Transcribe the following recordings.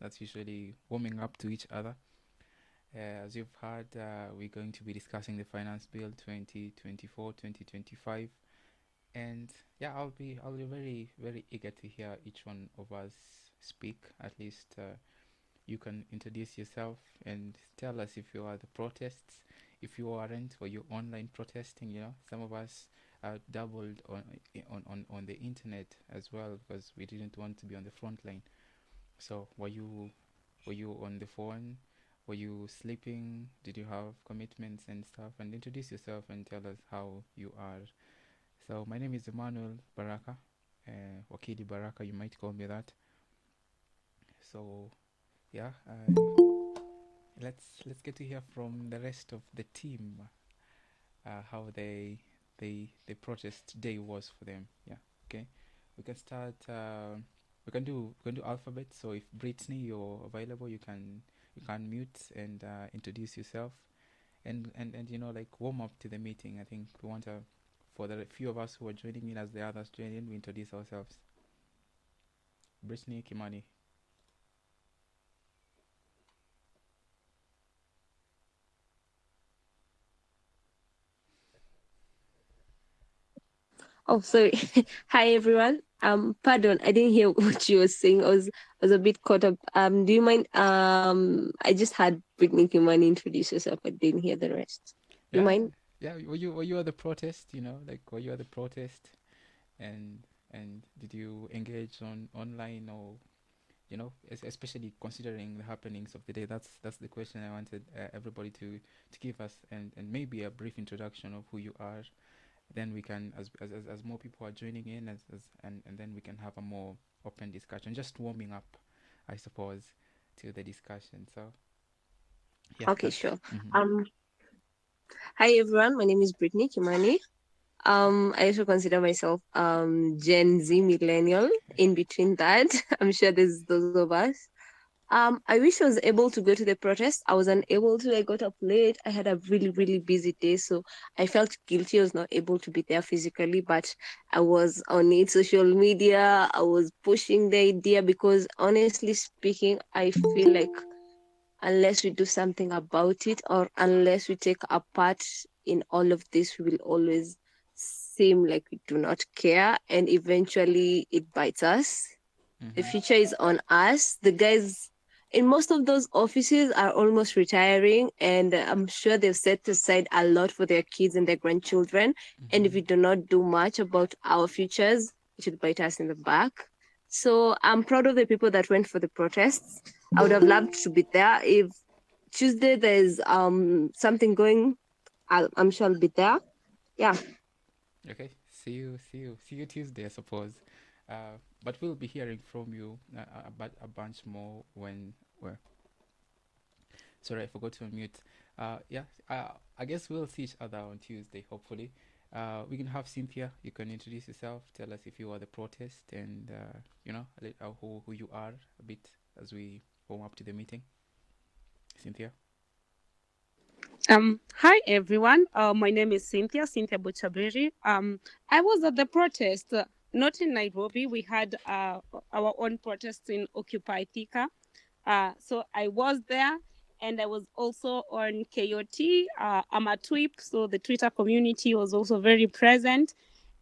That's usually warming up to each other. As you've heard, we're going to be discussing the Finance Bill 2024-2025, and yeah, I'll be very very eager to hear each one of us speak. At least you can introduce yourself and tell us if you are the protests, if you aren't, or you online protesting. Some of us doubled on the internet as well because we didn't want to be on the front line. So were you on the phone? Were you sleeping? Did you have commitments and stuff? And introduce yourself and tell us how you are. So my name is Emmanuel Baraka, Wakili Baraka. You might call me that. So yeah, let's get to hear from the rest of the team, how the protest day was for them. Yeah, okay. We can start. We can do alphabet. So if Brittany you're available, you can mute and introduce yourself and like warm up to the meeting. I think we want to, for the few of us who are joining in as the others join in, we introduce ourselves. Brittany Kimani. Oh, sorry. Hi, everyone. Pardon, I didn't hear what you were saying. I was a bit caught up. Do you mind? I just had Brittany Kimani introduce yourself. I didn't hear the rest. Do you Yeah, mind? yeah. Were you at the protest? Like were you at the protest? And did you engage on online, or especially considering the happenings of the day? That's the question I wanted everybody to give us, and maybe a brief introduction of who you are. Then we can, as more people are joining in, and then we can have a more open discussion, just warming up, I suppose, to the discussion. So yeah, Okay, that. sure. Mm-hmm. Um, Hi, everyone. My name is Brittany Kimani. I also consider myself Gen Z millennial. In between that, I'm sure there's those of us. I wish I was able to go to the protest. I was unable to. I got up late. I had a really, really busy day, so I felt guilty. I was not able to be there physically, but I was on it, social media. I was pushing the idea because, honestly speaking, I feel like unless we do something about it, or unless we take a part in all of this, we will always seem like we do not care, and eventually it bites us. The Mm-hmm. future is on us. The guys in most of those offices are almost retiring, and I'm sure they've set aside a lot for their kids and their grandchildren. And if Mm-hmm. we do not do much about our futures, it will bite us in the back. So I'm proud of the people that went for the protests. I would have loved to be there. If Tuesday there's something going, I'm sure I'll be there. Yeah. Okay. See you Tuesday, I suppose. But we'll be hearing from you about a bunch more when. Well, sorry, I forgot to unmute. Yeah. I guess we'll see each other on Tuesday, hopefully. We can have Cynthia. You can introduce yourself. Tell us if you are the protest, and who you are a bit as we warm up to the meeting. Cynthia. Hi everyone. My name is Cynthia Butchaberi. I was at the protest, not in Nairobi. We had our own protest in Occupy Thika. So I was there, and I was also on KOT. I'm a tweep, so the Twitter community was also very present.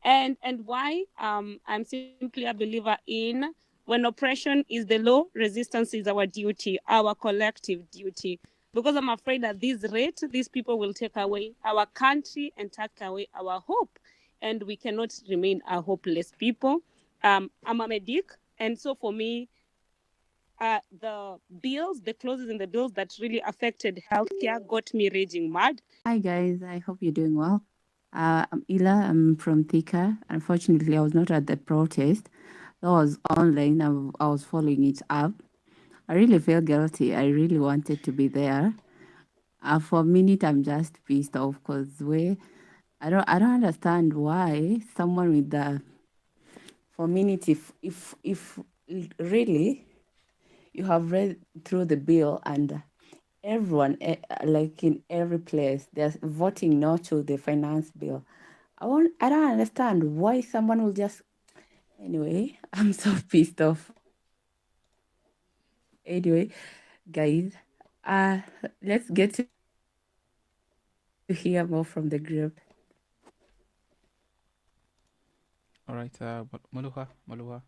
And why? I'm simply a believer in when oppression is the law, resistance is our duty, our collective duty. Because I'm afraid at this rate, these people will take away our country and take away our hope. And we cannot remain a hopeless people. I'm a medic. And so for me, the clauses in the bills that really affected healthcare got me raging mad. Hi guys, I hope you're doing well. I'm Ila, I'm from Thika. Unfortunately, I was not at the protest. That was online. I was following it up. I really feel guilty. I really wanted to be there. For a minute, I'm just pissed off because I don't understand why someone with the for a minute if really you have read through the bill and everyone, like in every place, they're voting no to the finance bill. I don't understand why someone will just. Anyway, I'm so pissed off. Anyway, guys, let's get to hear more from the group. All right, Maluha.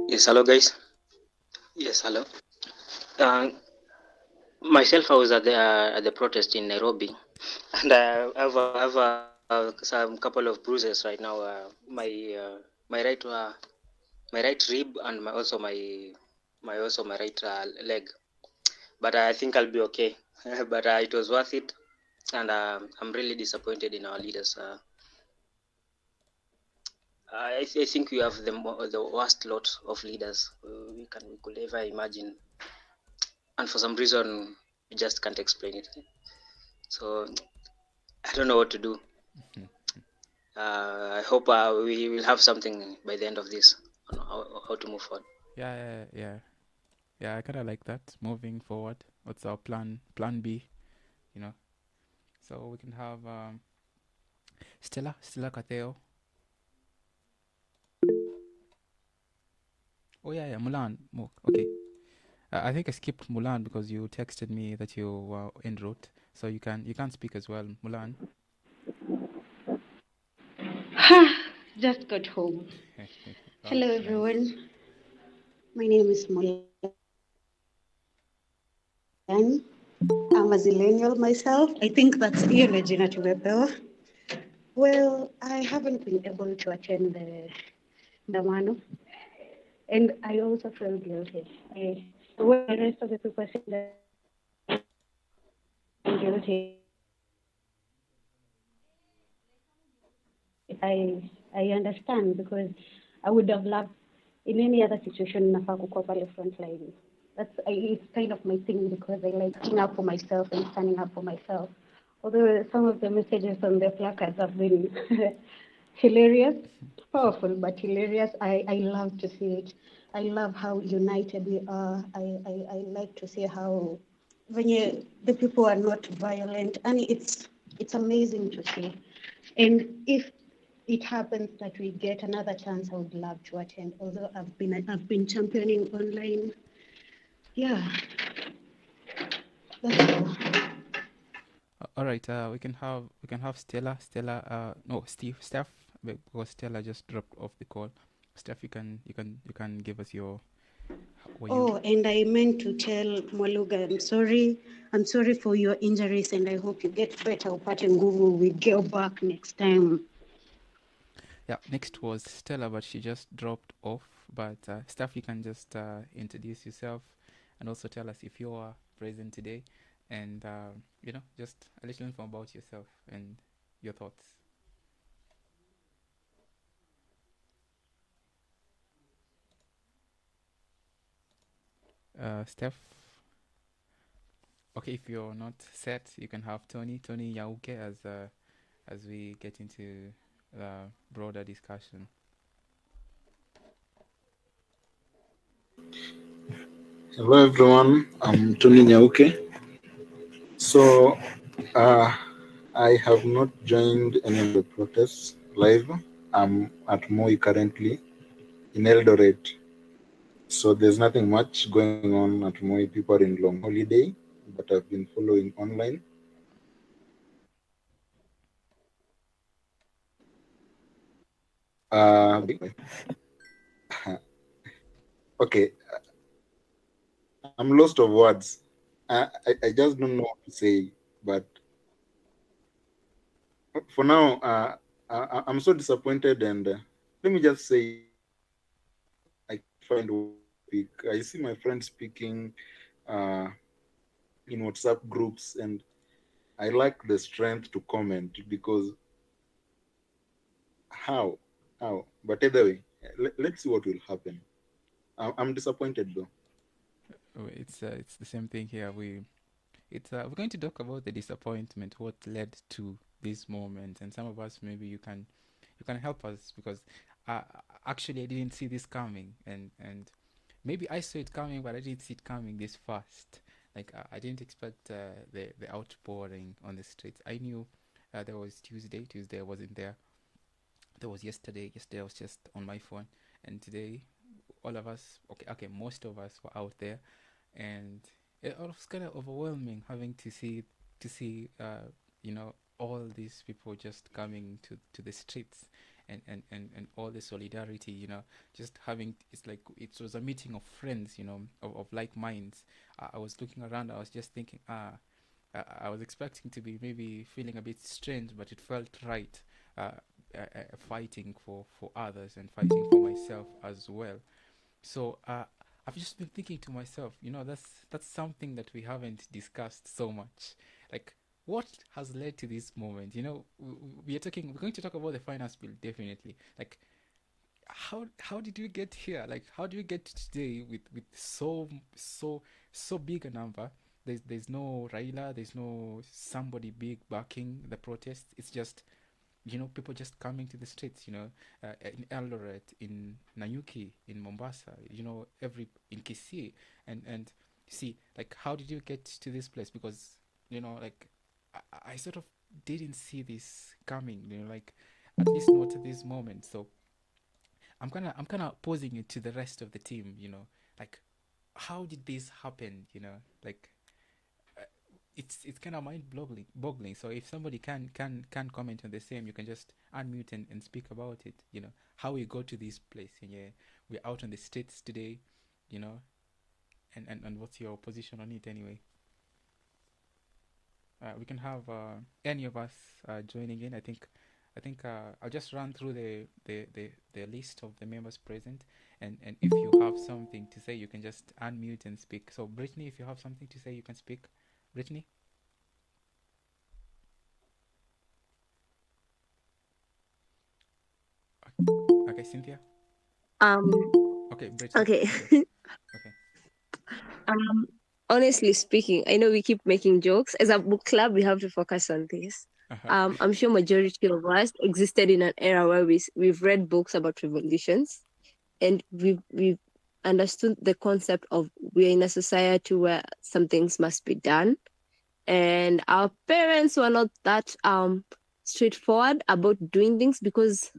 Yes, hello guys. Yes, hello. Uh, Myself, I was at the protest in Nairobi, and I have some couple of bruises right now. My right rib and my right leg. But I think I'll be okay. But it was worth it, and I'm really disappointed in our leaders. I think we have the worst lot of leaders we could ever imagine, and for some reason we just can't explain it. So I don't know what to do. I hope we will have something by the end of this on how to move forward. Yeah, I kind of like that. Moving forward, what's our plan B, you know? So we can have Stella Cateo. Oh yeah, Mulan. Okay. I think I skipped Mulan because you texted me that you were en route, so you can speak as well, Mulan. Just got home. Oh, Hello, nice. everyone. My name is Molan. I'm a zillennial myself. I think that's hiyo jina tumepewa. Well, I haven't been able to attend the maandamano, and I also feel guilty. When the rest of the people say that I'm guilty, I understand because I would have loved in any other situation nafaa kukuwa pale front line. It's kind of my thing because I like sticking up for myself and standing up for myself. Although some of the messages on the placards have been hilarious, powerful but hilarious. I love to see it. I love how united we are. I like to see how when the people are not violent, and it's amazing to see. And if it happens that we get another chance, I would love to attend. Although I've been championing online. Yeah, that's all. All right. We can have Stella. No, Steph, because Stella just dropped off the call. Steph, you can give us your. Oh, and I meant to tell Mwaluga, I'm sorry. I'm sorry for your injuries, and I hope you get better. Upate nguvu, we go back next time. Yeah, next was Stella, but she just dropped off. But Steph, you can just introduce yourself and also tell us if you are present today, and just a little info about yourself and your thoughts. Steph. Okay, if you're not set, you can have Tony Yauke as we get into the broader discussion. Hello everyone, I'm Tony Nyauke. So I have not joined any of the protests live. I'm at Moi currently in Eldoret. So there's nothing much going on at Moi. People are in long holiday, but I've been following online. Okay, I'm lost of words. I just don't know what to say, but for now, I'm so disappointed, and let me just say, I can't find what to speak. I see my friends speaking in WhatsApp groups, and I lack the strength to comment because how? But either way, let's see what will happen. I'm disappointed though. It's the same thing here. We're going to talk about the disappointment, what led to this moment, and some of us maybe you can help us because uh, actually I didn't see this coming, and maybe I saw it coming, but I didn't see it coming this fast. Like I didn't expect the outpouring on the streets. I knew there was Tuesday. Tuesday I wasn't there. that was yesterday. Yesterday I was just on my phone, and today all of us, okay, most of us were out there, and it was kind of overwhelming having to see all these people just coming to the streets, and all the solidarity, just having, it's like it was a meeting of friends, of like minds. I was looking around, I was just thinking, I was expecting to be maybe feeling a bit strange, but it felt right. Fighting for others and fighting for myself as well. So I've just been thinking to myself, that's something that we haven't discussed so much. Like, what has led to this moment? We're going to talk about the finance bill, definitely. Like, how did we get here? Like, how do we get to today with so big a number? There's no Raila, there's no somebody big backing the protest. It's just, people just coming to the streets, in Eldoret, in Nanyuki, in Mombasa, in Kisii, and see, like, how did you get to this place? Because, like, I sort of didn't see this coming, like, at least not at this moment. So I'm kind of posing it to the rest of the team, like, how did this happen, like, it's kind of mind boggling. So if somebody can comment on the same, you can just unmute and speak about it, how we got to this place. And yeah, we're out on the streets today, and what's your position on it anyway. We can have any of us joining in. I think I'll just run through the list of the members present, and if you have something to say, you can just unmute and speak. So Brittany, if you have something to say, you can speak. Brittany? Okay, Cynthia? Um. Okay, Brittany. Okay. Okay. Honestly speaking, I know we keep making jokes. As a book club, we have to focus on this. I'm sure majority of us existed in an era where we've read books about revolutions, and we've understood the concept of we're in a society where some things must be done, and our parents were not that straightforward about doing things because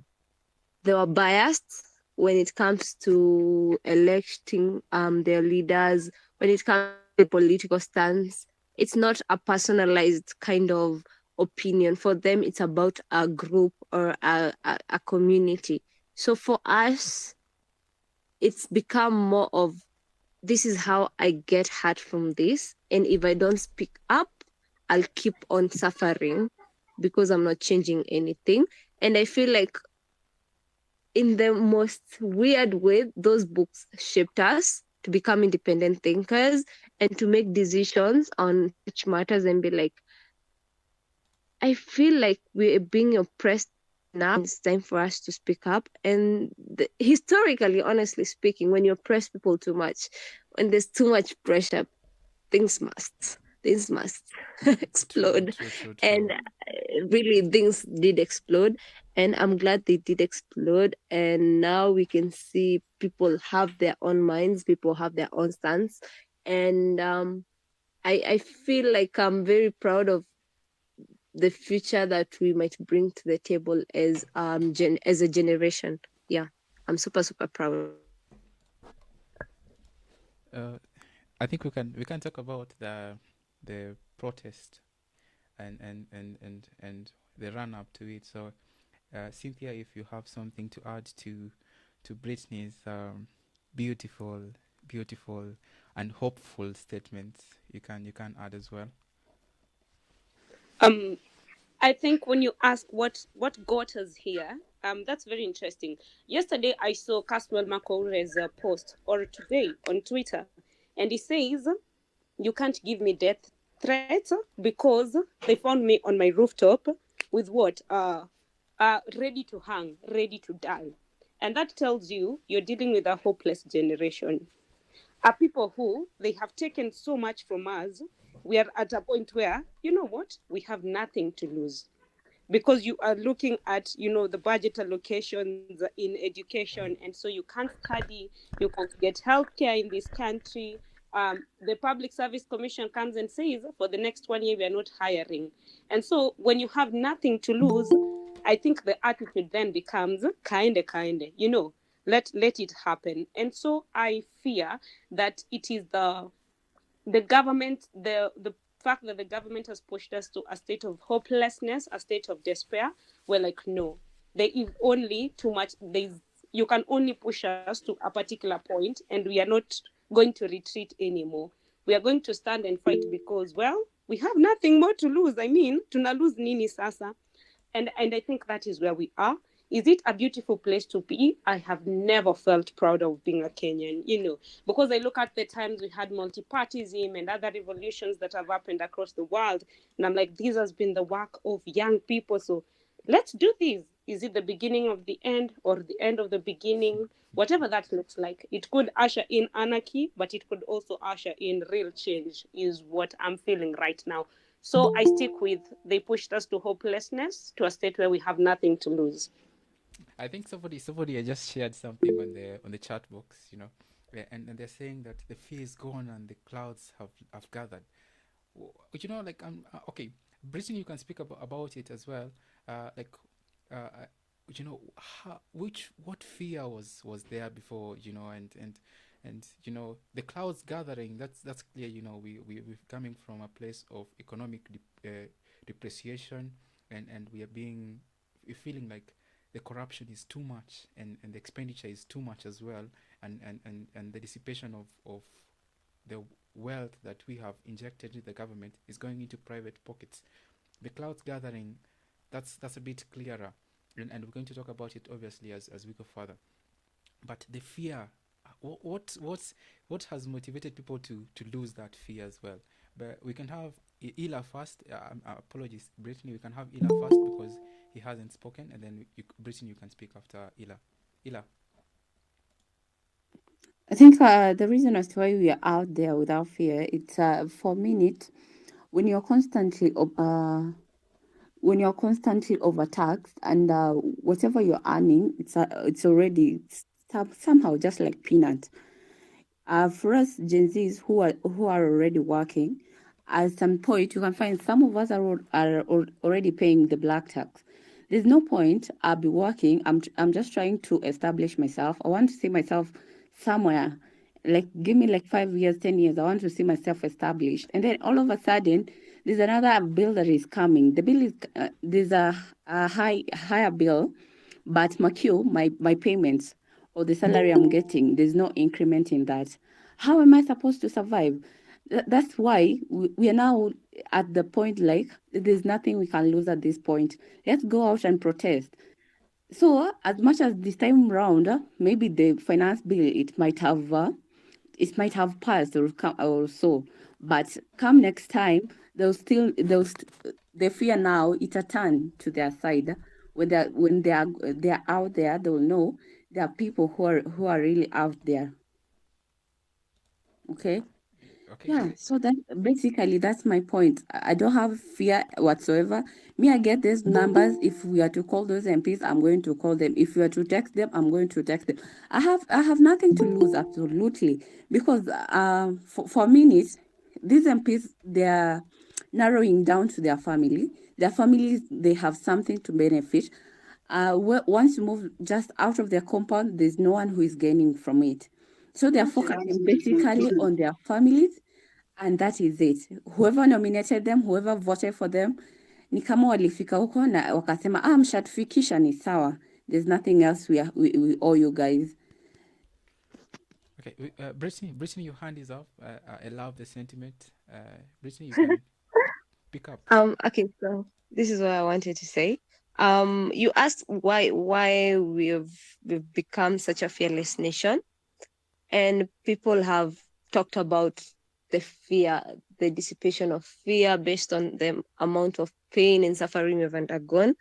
they were biased when it comes to electing their leaders, when it comes to the political stance. It's not a personalized kind of opinion. For them, it's about a group or a community. So for us, it's become more of, this is how I get hurt from this. And if I don't speak up, I'll keep on suffering because I'm not changing anything. And I feel like in the most weird way, those books shaped us to become independent thinkers and to make decisions on such matters and be like, I feel like we're being oppressed now. It's time for us to speak up. And historically, honestly speaking, when you oppress people too much, when there's too much pressure, things must explode. True. And really, things did explode, and I'm glad they did explode. And now we can see people have their own minds, people have their own stance, and I feel like I'm very proud of the future that we might bring to the table as as a generation. Yeah, I'm super proud. I think we can talk about the protest and the run up to it. So Cynthia, if you have something to add to Brittany's beautiful and hopeful statements, you can add as well. I think when you ask what got us here, that's very interesting. Yesterday I saw Caswell Makore's post, or today on Twitter, and he says, "You can't give me death threats because they found me on my rooftop with what? Ready to hang, ready to die." And that tells you you're dealing with a hopeless generation. Are people who they have taken so much from us. We are at a point where, you know what, we have nothing to lose, because you are looking at, the budget allocations in education, and so you can't study, you can't get healthcare in this country. The Public Service Commission comes and says, for the next 1 year, we are not hiring. And so when you have nothing to lose, I think the attitude then becomes kind, you know, let it happen. And so I fear that it is the government, the fact that the government has pushed us to a state of hopelessness, a state of despair. We're like, no, there is only too much. You can only push us to a particular point, and we are not going to retreat anymore. We are going to stand and fight because, well, we have nothing more to lose. I mean, tuna lose nini sasa? And I think that is where we are. Is it a beautiful place to be? I have never felt proud of being a Kenyan, you know, because I look at the times we had multi-partyism and other revolutions that have happened across the world, and I'm like, this has been the work of young people. So let's do this. Is it the beginning of the end or the end of the beginning? Whatever that looks like, it could usher in anarchy, but it could also usher in real change, is what I'm feeling right now. So I stick with they pushed us to hopelessness, to a state where we have nothing to lose. I think somebody had just shared something on the chat box, you know, and they're saying that the fear is gone and the clouds have gathered. You know, like okay, Britain, you can speak about it as well. Like, you know, what fear was there before, you know, and you know, the clouds gathering. That's clear. You know, we're coming from a place of economic depreciation, and we're feeling like the corruption is too much, and the expenditure is too much as well, and the dissipation of the wealth that we have injected into the government is going into private pockets. The clouds gathering, that's a bit clearer, and we're going to talk about it obviously as we go further. But the fear, what has motivated people to lose that fear as well? But we can have Ila first. Apologies, Brittany. We can have Ila first because he hasn't spoken, and then Brittany, you can speak after Ila. Ila. I think the reason as to why we are out there without fear, it's for a minute, when you're constantly overtaxed, and whatever you're earning, it's already somehow just like peanut. For us Gen Zs who are already working, at some point you can find some of us are already paying the black tax. There's no point. I'll be working. I'm just trying to establish myself. I want to see myself somewhere. Like, give me like 5 years, 10 years. I want to see myself established. And then all of a sudden, there's another bill that is coming. The bill is there's a higher bill, but my payments or the salary I'm getting, there's no increment in that. How am I supposed to survive? That's why we are now at the point like there's nothing we can lose at this point. Let's go out and protest. So as much as this time round, maybe the finance bill it might have passed or so, but come next time the fear now it a turn to their side. When they're out there, they'll know there are people who are really out there. Okay. Okay. Yeah, so that basically that's my point. I don't have fear whatsoever. Me, I get these numbers. If we are to call those MPs, I'm going to call them. If we are to text them, I'm going to text them. I have nothing to lose, absolutely, because for a minute, these MPs they're narrowing down to their family. Their families they have something to benefit. Once you move just out of their compound, there's no one who is gaining from it. So they're focusing basically on their families, and that is it. Whoever nominated them, whoever voted for them, ni kama walifika huko na wakasema mshatufikisha ni sawa. There's nothing else we owe you guys. Okay, Brittany, your hand is up. I love the sentiment. Brittany, you can pick up. Okay, so this is what I wanted to say. You asked why we've become such a fearless nation, and people have talked about the fear, the dissipation of fear based on the amount of pain and suffering we've undergone.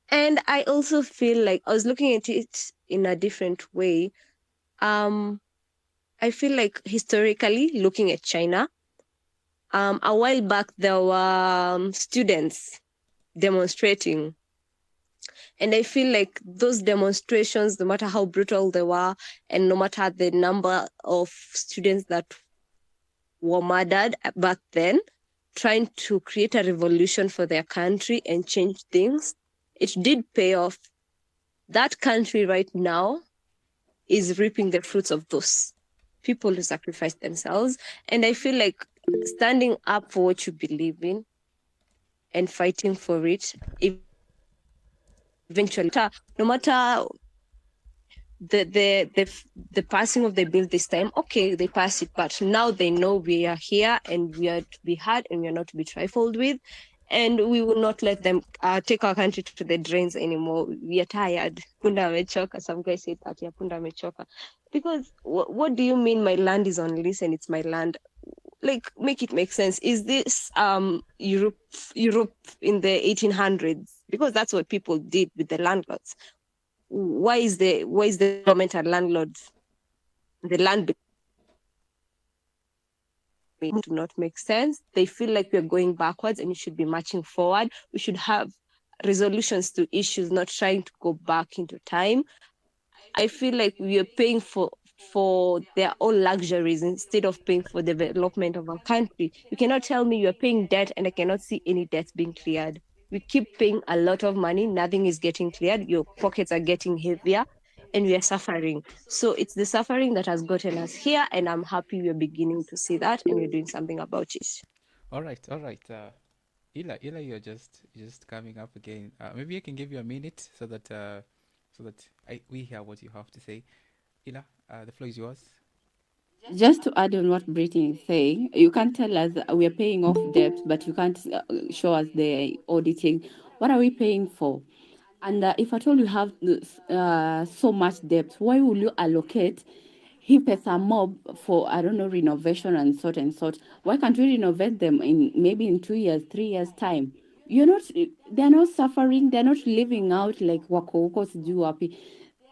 And I also feel like I was looking at it in a different way. I feel like historically, looking at China, a while back there were students demonstrating, and I feel like those demonstrations, no matter how brutal they were, and no matter the number of students that were murdered back then, trying to create a revolution for their country and change things, it did pay off. That country right now is reaping the fruits of those people who sacrificed themselves. And I feel like standing up for what you believe in and fighting for it, eventually, no matter the passing of the bill this time, okay, they pass it, but now they know we are here and we are to be heard and we are not to be trifled with, and we will not let them take our country to the drains anymore. We are tired. Punda amechoka. Some guys say that, yeah, punda amechoka. Because what do you mean my land is on lease and it's my land? Like, make it make sense. Is this Europe in the 1800s? Because that's what people did with the landlords. Why is the government and landlords, the land do not make sense? They feel like we're going backwards and we should be marching forward. We should have resolutions to issues, not trying to go back into time. I feel like we are paying for their own luxuries instead of paying for the development of our country. You cannot tell me you are paying debt and I cannot see any debts being cleared. We keep paying a lot of money, nothing is getting cleared, your pockets are getting heavier, and we are suffering. So it's the suffering that has gotten us here, and I'm happy we're beginning to see that and we're doing something about it. All right, all right. Ila, you're just coming up again. Maybe I can give you a minute so that we hear what you have to say. Ila, the floor is yours. Just to add on what Brittany is saying, you can't tell us we are paying off debts, but you can't show us the auditing. What are we paying for? And if at all you have so much debt, why will you allocate pesa mob for, I don't know, renovation and sort and sort? Why can't we renovate them in maybe in 2 years, 3 years time? They're not suffering, they're not living out like wako huko sijui wapi.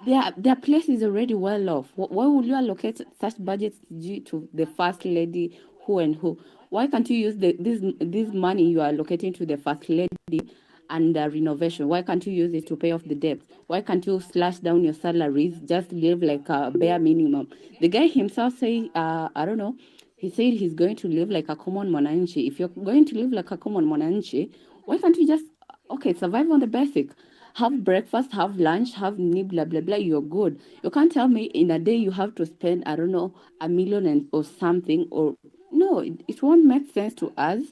Their place is already well off. Why would you allocate such budgets to the first lady, who and who? Why can't you use this money you are allocating to the first lady and renovation? Why can't you use it to pay off the debt? Why can't you slash down your salaries, just live like a bare minimum? The guy himself say, I don't know, he said he's going to live like a common mwananchi. If you're going to live like a common mwananchi, why can't you just, okay, survive on the basic? Have breakfast, have lunch, have blah, blah, blah, you're good. You can't tell me in a day you have to spend, I don't know, $1 million or something, or no, it won't make sense to us.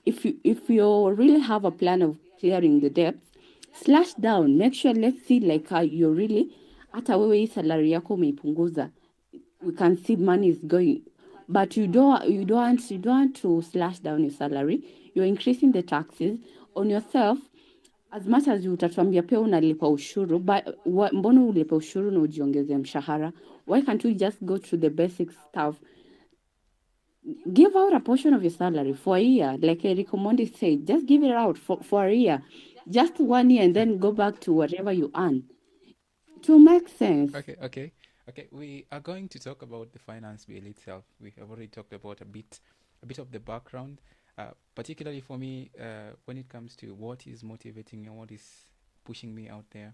If you really have a plan of clearing the debts, slash down, make sure, let's see, like you're really, hata wewe hii salary yako umeipunguza, we can see money is going, but you don't want to slash down your salary. You're increasing the taxes on yourself. As much as utatuambia pia unalipa ushuru, mbona ulipa ushuru na ujiongeze mshahara? Why can't we just go to the basic stuff? Give out a portion of your salary for a year, like Eric Mondi said. Just give it out for a year, just 1 year, and then go back to whatever you earn. It will make sense. Okay. We are going to talk about the finance bill itself. We have already talked about a bit of the background, particularly for me, when it comes to what is motivating me and what is pushing me out there.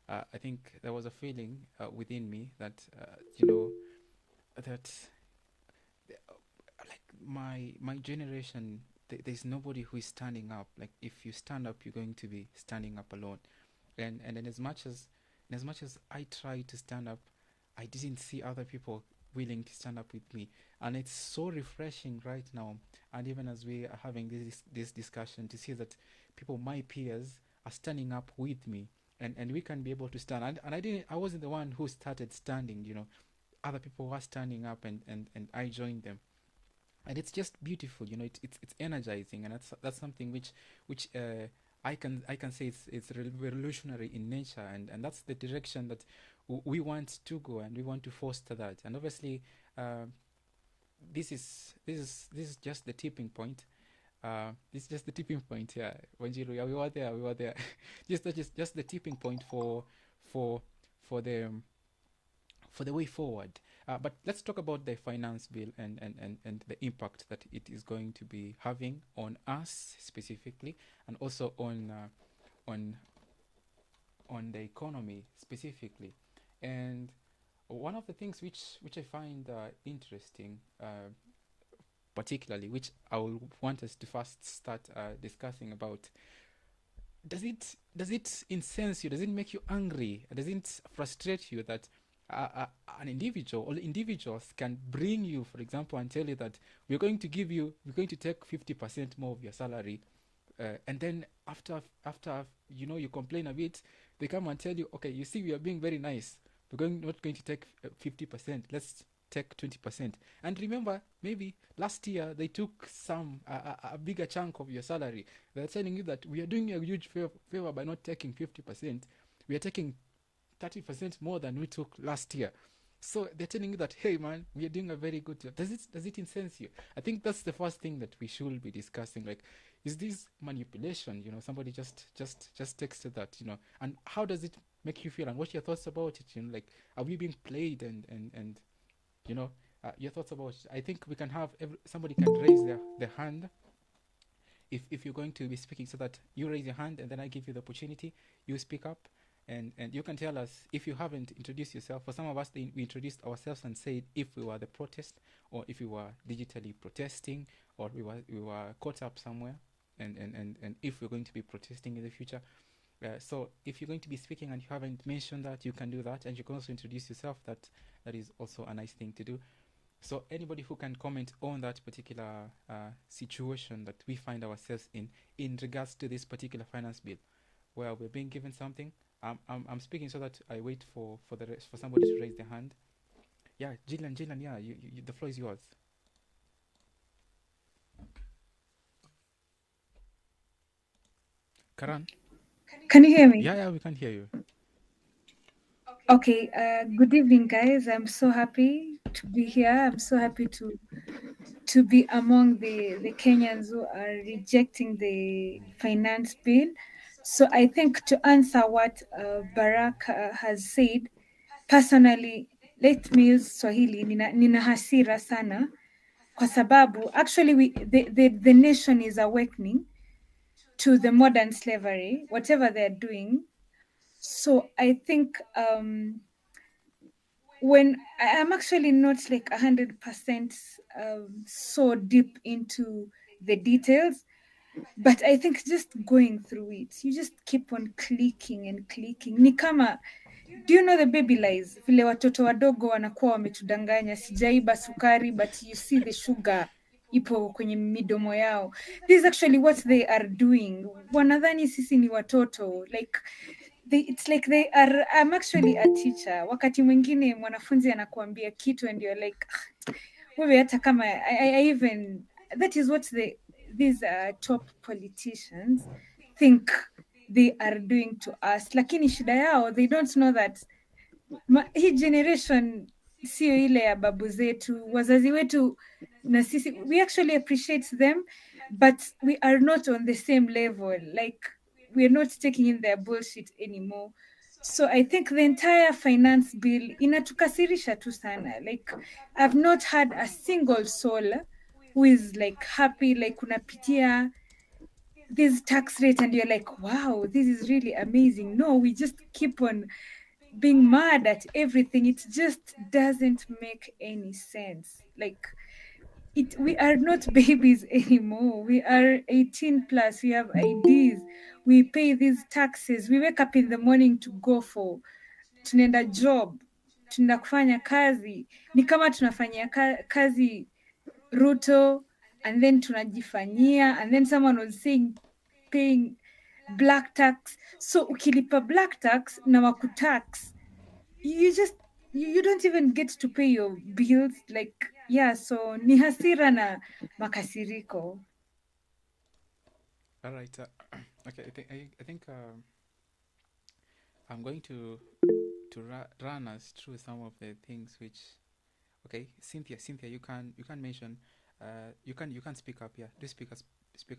I think there was a feeling within me that that like my generation, there's nobody who is standing up. Like, if you stand up, you're going to be standing up alone. And in as much as I tried to stand up, I didn't see other people willing to stand up with me. And it's so refreshing right now, and even as we are having this discussion, to see that people, my peers, are standing up with me, and we can be able to stand. And I wasn't the one who started standing, other people were standing up, and I joined them. And it's just beautiful, it's energizing, and that's something which I can say it's revolutionary in nature, and that's the direction that we want to go, and we want to foster that. And obviously, this is just the tipping point. This is just the tipping point. Yeah, Wanjiru, yeah, we were there. just the tipping point for for the for the way forward. But let's talk about the finance bill and the impact that it is going to be having on us specifically, and also on the economy specifically. And one of the things which I find interesting, particularly, which I will want us to first start discussing about, does it incense you? Does it make you angry? Does it frustrate you that an individual or individuals can bring you, for example, and tell you that we're going to take 50% more of your salary, and then after you complain a bit, they come and tell you, okay, you see, we are being very nice. Not going to take 50%. Let's take 20%. And remember, maybe last year they took a bigger chunk of your salary. They're telling you that we are doing you a huge favor by not taking 50%. We are taking 30% more than we took last year. So they're telling you that, hey man, we are doing a very good job. Does it incense you? I think that's the first thing that we should be discussing. Like, is this manipulation? Somebody just texted that, and how does it make you feel? And what's your thoughts about it? Like, are we being played? And your thoughts about it? I think we can have somebody can raise their hand if you're going to be speaking, so that you raise your hand and then I give you the opportunity, you speak up, and you can tell us if you haven't introduced yourself. For some of us, we introduced ourselves and said if we were the protest, or if we were digitally protesting, or we were caught up somewhere, and if we're going to be protesting in the future. So if you're going to be speaking and you haven't mentioned that, you can do that, and you can also introduce yourself. That is also a nice thing to do. So anybody who can comment on that particular situation that we find ourselves in regards to this particular finance bill, where we're being given something. I'm speaking so that I wait for somebody to raise their hand. Yeah, Jillian, yeah, the floor is yours. Karan? Can you hear me? Yeah, we can hear you. Okay, good evening, guys. I'm so happy to be here. I'm so happy to be among the Kenyans who are rejecting the finance bill. So I think to answer what Barack has said, personally, let me use Swahili, nina hasira sana, kwa sababu actually the nation is awakening to the modern slavery, whatever they're doing. So I think when I'm actually not like 100% so deep into the details, but I think just going through it, you just keep on clicking and clicking. Ni kama, do you know the baby lies? Vile watoto wadogo wanakuwa wametudanganya, sijaiba sukari, but you see the sugar ipo kwenye midomo yao. This is actually what they are doing. Wanadhani sisi ni watoto, like it's like they are. I'm actually a teacher. Wakati mwingine mwanafunzi anakuambia kitu and you're like, wewe hata kama I even, that is what these top politicians think they are doing to us. Lakini shida yao, they don't know that hii generation sio ile ya babu zetu, wazazi wetu na sisi, we actually appreciate them, but we are not on the same level. Like, we are not taking in their bullshit anymore. So I think the entire finance bill inatukasirisha tu sana. Like, I've not had a single soul who is like happy, like unapitia this tax rate and you're like, wow, this is really amazing. No, we just keep on being mad at everything. It just doesn't make any sense. Like, we are not babies anymore. We are 18 plus. We have IDs. We pay these taxes. We wake up in the morning to go for tunaenda job, tunaenda kufanya kazi. Ni kama tunafanyia kazi Ruto, and then tunajifanyia, and then someone was saying paying black tax. So ukilipa black tax na wakutax, you don't even get to pay your bills. Like, yeah, so ni hasira na makasiriko. All right. Okay. I think I'm going to run us through some of the things which. Okay, Cynthia, you can mention. You can speak up. Yeah, do speak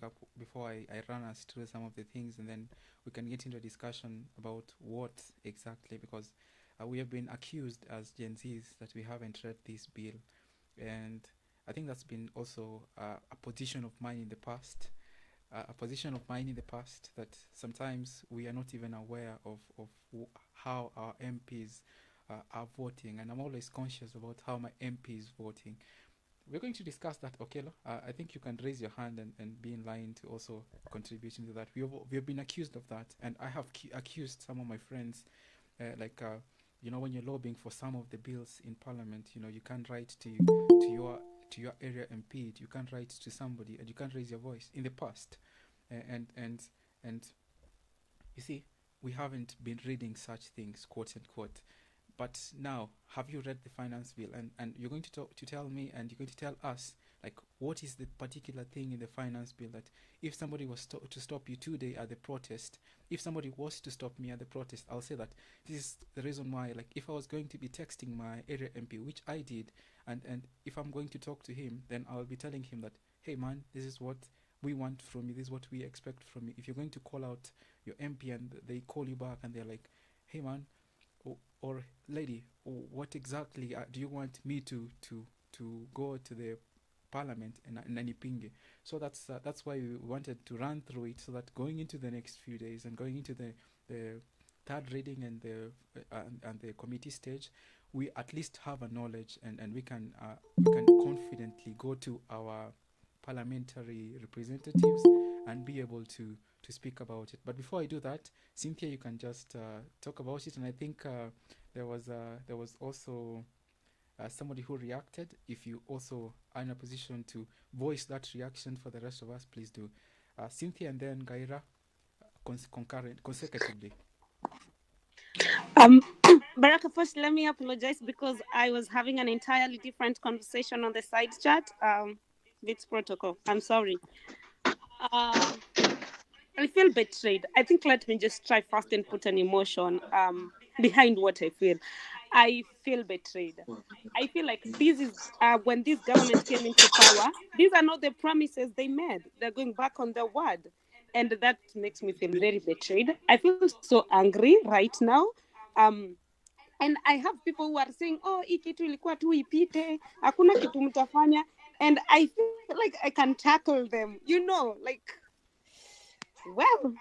up before I run us through some of the things, and then we can get into a discussion about what exactly, because we have been accused as Gen Zs that we haven't read this bill, and I think that's been also a position of mine in the past. That sometimes we are not even aware of how our MPs are voting, and I'm always conscious about how my MP is voting. we're going to discuss that, Okelo. I think you can raise your hand and be in line to also contribute into that. We have been accused of that, and I have accused some of my friends, like when you're lobbying for some of the bills in Parliament, you can't write to your area MP, you can't write to somebody, and you can't raise your voice. In the past, and you see, we haven't been reading such things, quote unquote. But now, have you read the finance bill? And you're going to tell me, and you're going to tell us, like, what is the particular thing in the finance bill that if somebody was to stop you today at the protest, if somebody was to stop me at the protest, I'll say that this is the reason why. Like, if I was going to be texting my area MP, which I did, and if I'm going to talk to him, then I'll be telling him that, hey man, this is what we want from you, this is what we expect from you. If you're going to call out your MP and they call you back and they're like, hey man, or lady, what exactly do you want me to go to the parliament and nipinge? So that's why we wanted to run through it, so that going into the next few days and going into the third reading and the committee stage, we at least have a knowledge, and we can confidently go to our parliamentary representatives and be able to speak about it. But before I do that, Cynthia, you can just talk about it. And I think there was also somebody who reacted. If you also are in a position to voice that reaction for the rest of us, please do. Cynthia and then Gaira, consecutively. Um, Baraka, first let me apologize because I was having an entirely different conversation on the side chat. It's protocol. I'm sorry. Uh, I feel betrayed. I think let me just try first and put an emotion behind what I feel. I feel betrayed. I feel like this is when this government came into power, these are not the promises they made. They're going back on their word. And that makes me feel very betrayed. I feel so angry right now. Um, and I have people who are saying, oh, hii kitu ilikuwa tu ipite, hakuna kitu mtafanya. And I feel like I can tackle them, like, well,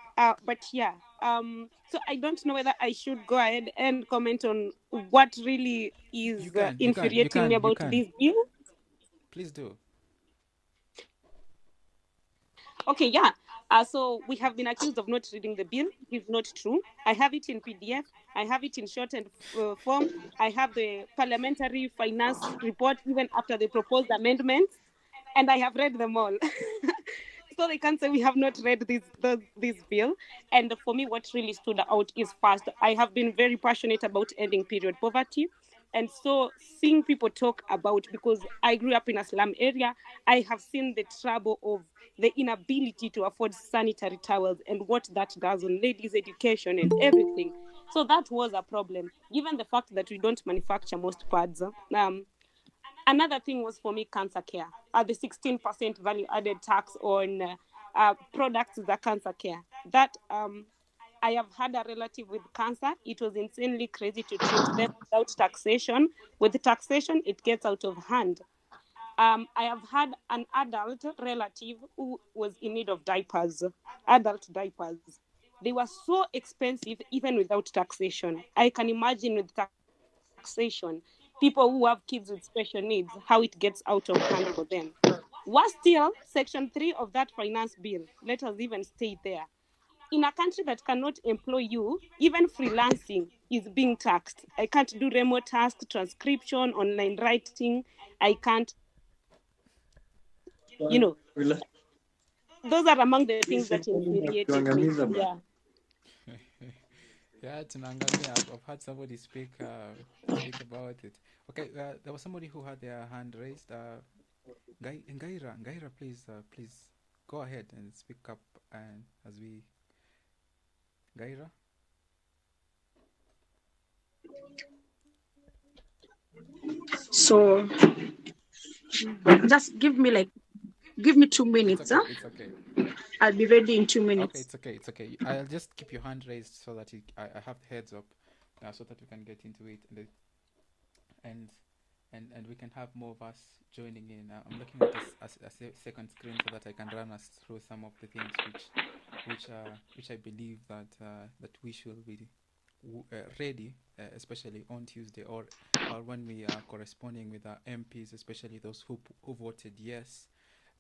but yeah. So I don't know whether I should go ahead and comment on what really You is can, you can, you infuriating me can, you about can. this bill. Please do. Okay, yeah. So we have been accused of not reading the bill. It's not true. I have it in PDF. I have it in shortened form. I have the parliamentary finance report even after the proposed amendments, and I have read them all. So they can't say we have not read this bill. And for me, what really stood out is first, I have been very passionate about ending period poverty. And so seeing people talk about, because I grew up in a slum area, I have seen the trouble of the inability to afford sanitary towels and what that does on ladies' education and everything. So that was a problem, given the fact that we don't manufacture most pads. Another thing was for me cancer care. The 16% value added tax on products that cancer care. That I have had a relative with cancer. It was insanely crazy to treat them without taxation. With the taxation, it gets out of hand. I have had an adult relative who was in need of diapers, adult diapers. They were so expensive even without taxation. I can imagine with taxation, people who have kids with special needs, how it gets out of hand for them. Worse still, Section 3 of that finance bill, let us even stay there. In a country that cannot employ you, even freelancing is being taxed. I can't do remote tasks, transcription, online writing. I can't, those are among the things that infuriated me. Yeah. Yeah, tunaangamia. I've had somebody speak about it. Okay, there was somebody who had their hand raised. Ngaira, please go ahead and speak up, and as we Ngaira. So just give me 2 minutes, It's huh? okay. It's okay. I'll be ready in 2 Okay, minutes. it's okay. It's okay. I'll just keep your hand raised so that I have the heads up, so that we can get into it, and and we can have more of us joining in. I'm looking at a second screen so that I can run us through some of the things which I believe that we should be ready, especially on Tuesday, or when we are corresponding with our MPs, especially those who voted yes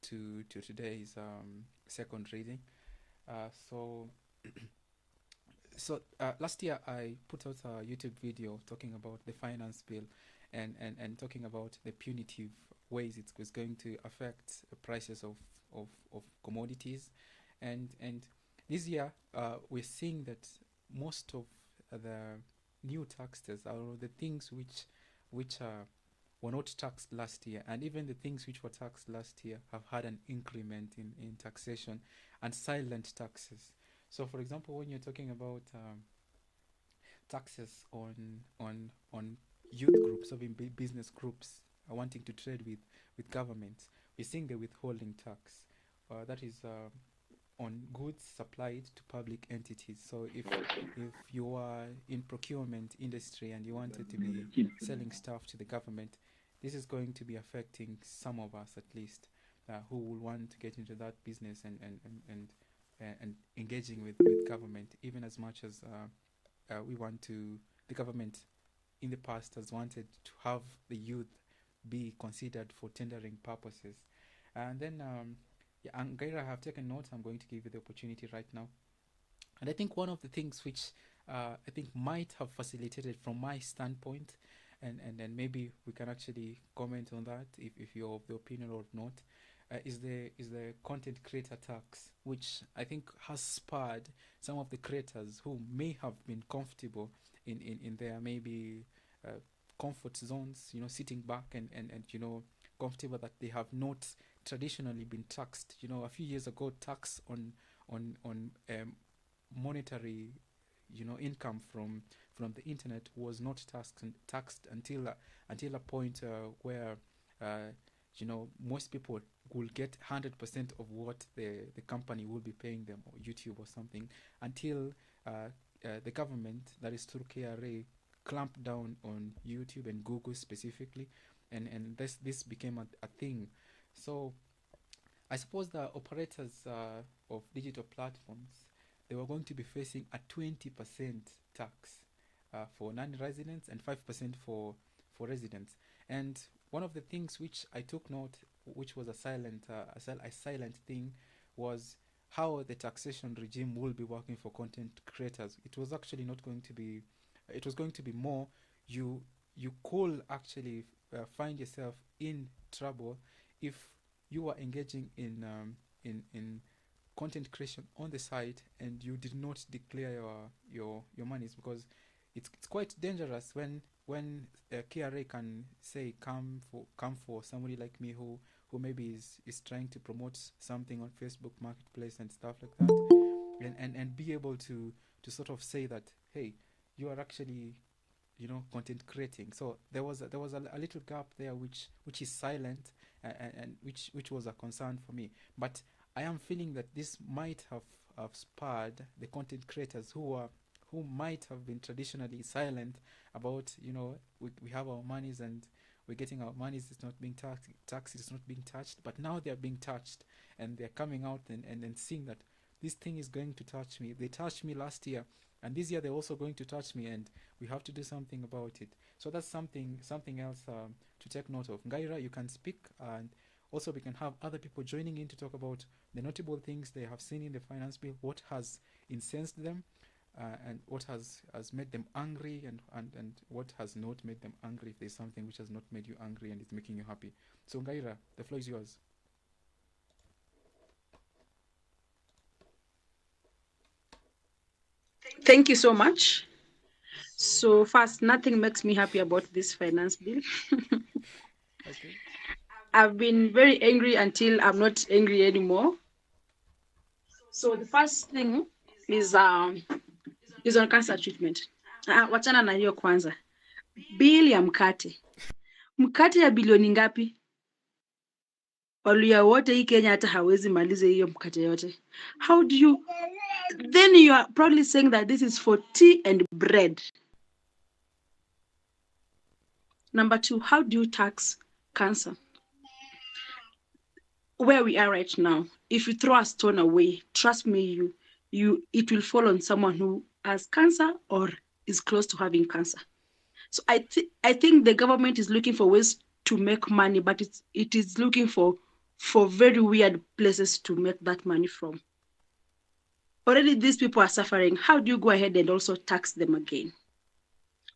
to today's second reading. So last year I put out a YouTube video talking about the finance bill, and talking about the punitive ways it was going to affect the prices of commodities, and this year we're seeing that most of the new taxes, or the things which were not taxed last year, and even the things which were taxed last year, have had an increment in taxation, and silent taxes. So, for example, when you're talking about taxes on youth groups, or in business groups wanting to trade with governments, we're seeing the withholding tax. That is on goods supplied to public entities. So if you are in procurement industry and you wanted to be selling stuff to the government, this is going to be affecting some of us, at least, who will want to get into that business and engaging with government, even as much as we want to. The government in the past has wanted to have the youth be considered for tendering purposes. And then yeah, Gaira, I have taken notes. I'm going to give you the opportunity right now. And I think one of the things which I think might have facilitated from my standpoint, and then maybe we can actually comment on that if you're of the opinion or not, is the content creator tax, which I think has spurred some of the creators who may have been comfortable in their maybe comfort zones, sitting back and comfortable, that they have not traditionally been taxed. A few years ago, tax on monetary income from the internet was not taxed until a point where most people will get 100% of what the company will be paying them, or YouTube or something, until the government, that is through KRA, clamped down on YouTube and Google specifically, and this became a thing. So I suppose the operators of digital platforms, they were going to be facing a 20% tax for non-residents, and 5% for residents. And one of the things which I took note, which was a silent thing, was how the taxation regime will be working for content creators. It was actually not going to be. It was going to be more. You could actually find yourself in trouble if you are engaging in content creation on the site and you did not declare your monies, because it's quite dangerous when KRA can say come for somebody like me who maybe is trying to promote something on Facebook Marketplace and stuff like that, and be able to sort of say that, hey, you are actually content creating. So there was a little gap there which is silent, and which was a concern for me. But I am feeling that this might have spurred the content creators who might have been traditionally silent about, we have our monies and we're getting our monies, it's not being taxed, it's not being touched, but now they're being touched, and they're coming out and seeing that this thing is going to touch me. They touched me last year, and this year they're also going to touch me, and we have to do something about it. So that's something else to take note of. Gaira, you can speak, and also we can have other people joining in to talk about the notable things they have seen in the finance bill, what has incensed them, and what has made them angry, and what has not made them angry, if there's something which has not made you angry and is making you happy. So Gaira, the floor is yours. Thank you so much. So first, nothing makes me happy about this finance bill. Okay. I've been very angry until I'm not angry anymore. So the first thing is on cancer treatment. Wachana na hiyo kwanza. Bill ya mkate. Mkate ya bilioni ngapi? Waluya wote hii Kenya hata hawezi malize hiyo mkate yote. How do you... Then you are proudly saying that this is for tea and bread. Number 2, how do you tax cancer? Where we are right now, if you throw a stone away, trust me, it will fall on someone who has cancer or is close to having cancer. So I think the government is looking for ways to make money, but it is looking for very weird places to make that money from. Already these people are suffering. How do you go ahead and also tax them again?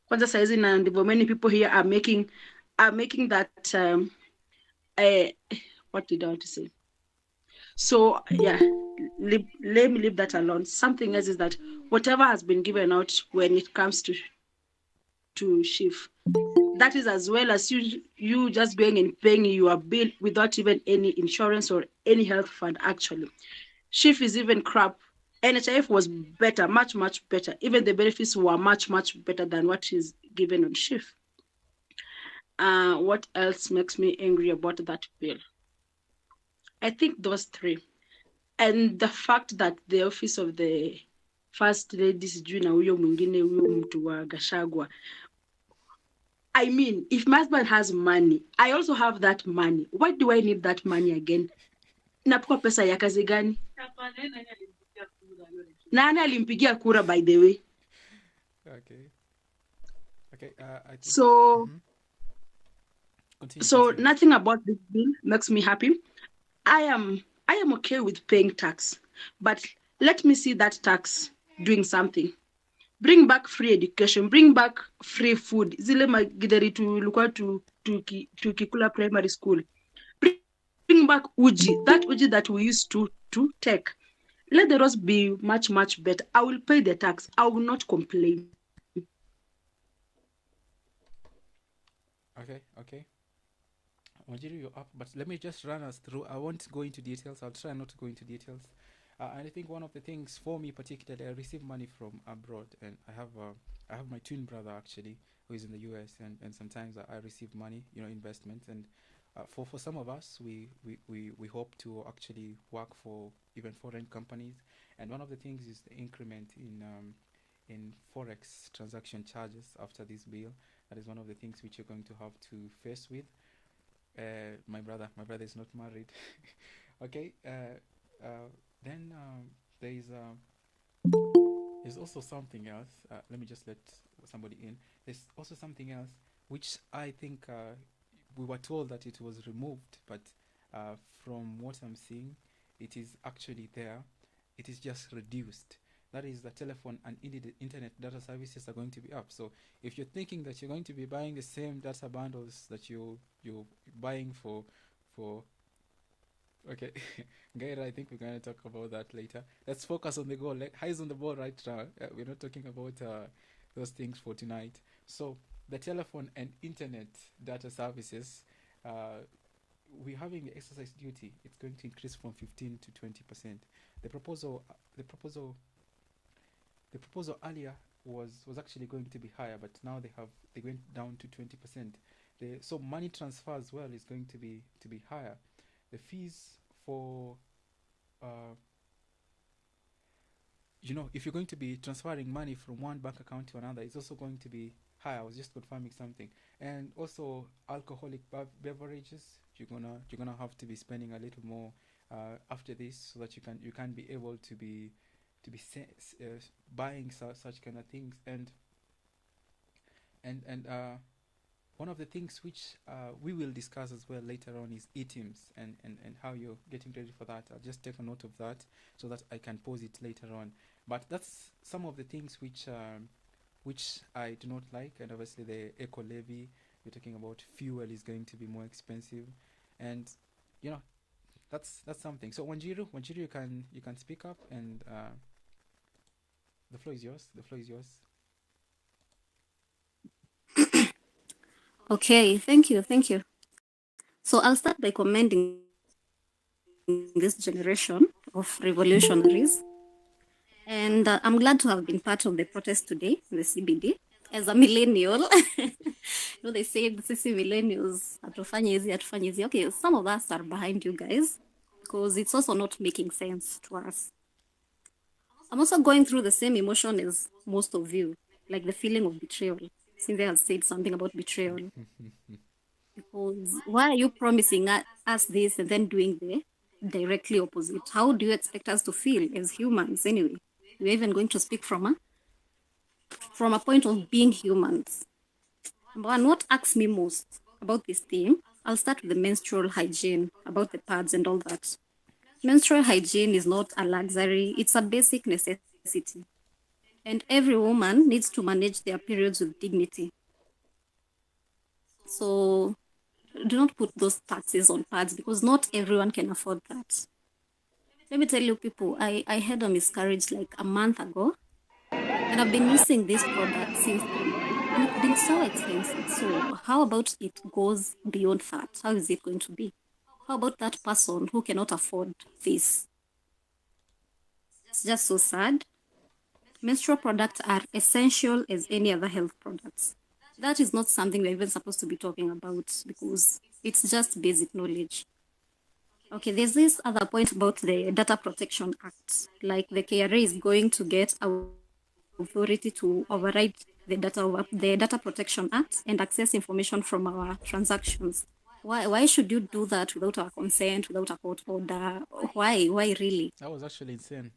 Kwanza saizi na ndivyo many people here are making that what did I want to say? So yeah, let me leave that alone. Something else is that whatever has been given out when it comes to SHIF, that is as well as you just going and paying your bill without even any insurance or any health fund. Actually, SHIF is even crap. NHIF was better, much better. Even the benefits were much better than what is given on SHIF. What else makes me angry about that bill? I think those three. And the fact that the office of the first lady sijui na huyo mwingine huyo mtu wa Gashagwa, I mean, if my husband has money, I also have that money. Why do I need that money again? Napewa pesa ya kazi gani? Nani alimpigia kura, by the way? Okay. I think, so continue. Nothing about this bill makes me happy. I am okay with paying tax, but let me see that tax doing something. Bring back free education, bring back free food. Zile magidari tulikuwa tukikula primary school. Bring back uji, that uji that we used to take. Let the roast be much better. I will pay the tax. I will not complain. Okay. Wanjiru, you're up, but let me just run us through. I won't go into details. I'll try not to go into details. And I think one of the things for me particularly, I receive money from abroad, and I have my twin brother actually who is in the US, and sometimes I receive money, investments, and for some of us, we hope to actually work for even foreign companies, and one of the things is the increment in forex transaction charges after this bill. That is one of the things which you're going to have to face with. My brother is not married. Okay. Then there's also something else. Let me just let somebody in. There's also something else which I think we were told that it was removed, but from what I'm seeing, it is actually there. It is just reduced. That is, the telephone and internet data services are going to be up. So if you're thinking that you're going to be buying the same data bundles that you're buying for okay, Gaira, I think we're going to talk about that later. Let's focus on the goal. Eyes on the ball right now. We're not talking about those things for tonight. So the telephone and internet data services, we're having the exercise duty. It's going to increase from 15 to 20%. The proposal earlier was actually going to be higher, but now they went down to 20%. So money transfer as well is going to be higher. The fees for if you're going to be transferring money from one bank account to another, it's also going to be higher. I was just confirming something. And also alcoholic beverages, you're gonna have to be spending a little more after this, so that you can be able to be buying such kind of things. And one of the things which we will discuss as well later on is e-teams and how you're getting ready for that. I'll just take a note of that so that I can pose it later on. But that's some of the things which I do not like. And obviously the eco levy, you're talking about fuel is going to be more expensive, and that's something. So Wanjiru, you can speak up, and the floor is yours. Okay, thank you. So I'll start by commending this generation of revolutionaries. And I'm glad to have been part of the protest today in the CBD. As a millennial, they say the CC millennials, okay, some of us are behind you guys, because it's also not making sense to us. I'm also going through the same emotion as most of you, like the feeling of betrayal. Cynthia has said something about betrayal. Because why are you promising us this and then doing the directly opposite? How do you expect us to feel as humans anyway? We're even going to speak from from a point of being humans. Number one, what asks me most about this theme? I'll start with the menstrual hygiene, about the pads and all that. Menstrual hygiene is not a luxury, it's a basic necessity. And every woman needs to manage their periods with dignity. So do not put those taxes on pads because not everyone can afford that. Let me tell you, people, I had a miscarriage like a month ago, and I've been using this product since then. And it's been so expensive. So, how about it goes beyond that? How is it going to be? How about that person who cannot afford this? It's just so sad. Menstrual products are essential as any other health products. That is not something we're even supposed to be talking about because it's just basic knowledge. Okay, there's this other point about the Data Protection Act. Like the KRA is going to get authority to override the Data Protection Act and access information from our transactions. Why should you do that without our consent, without a court order? Why really? That was actually insane.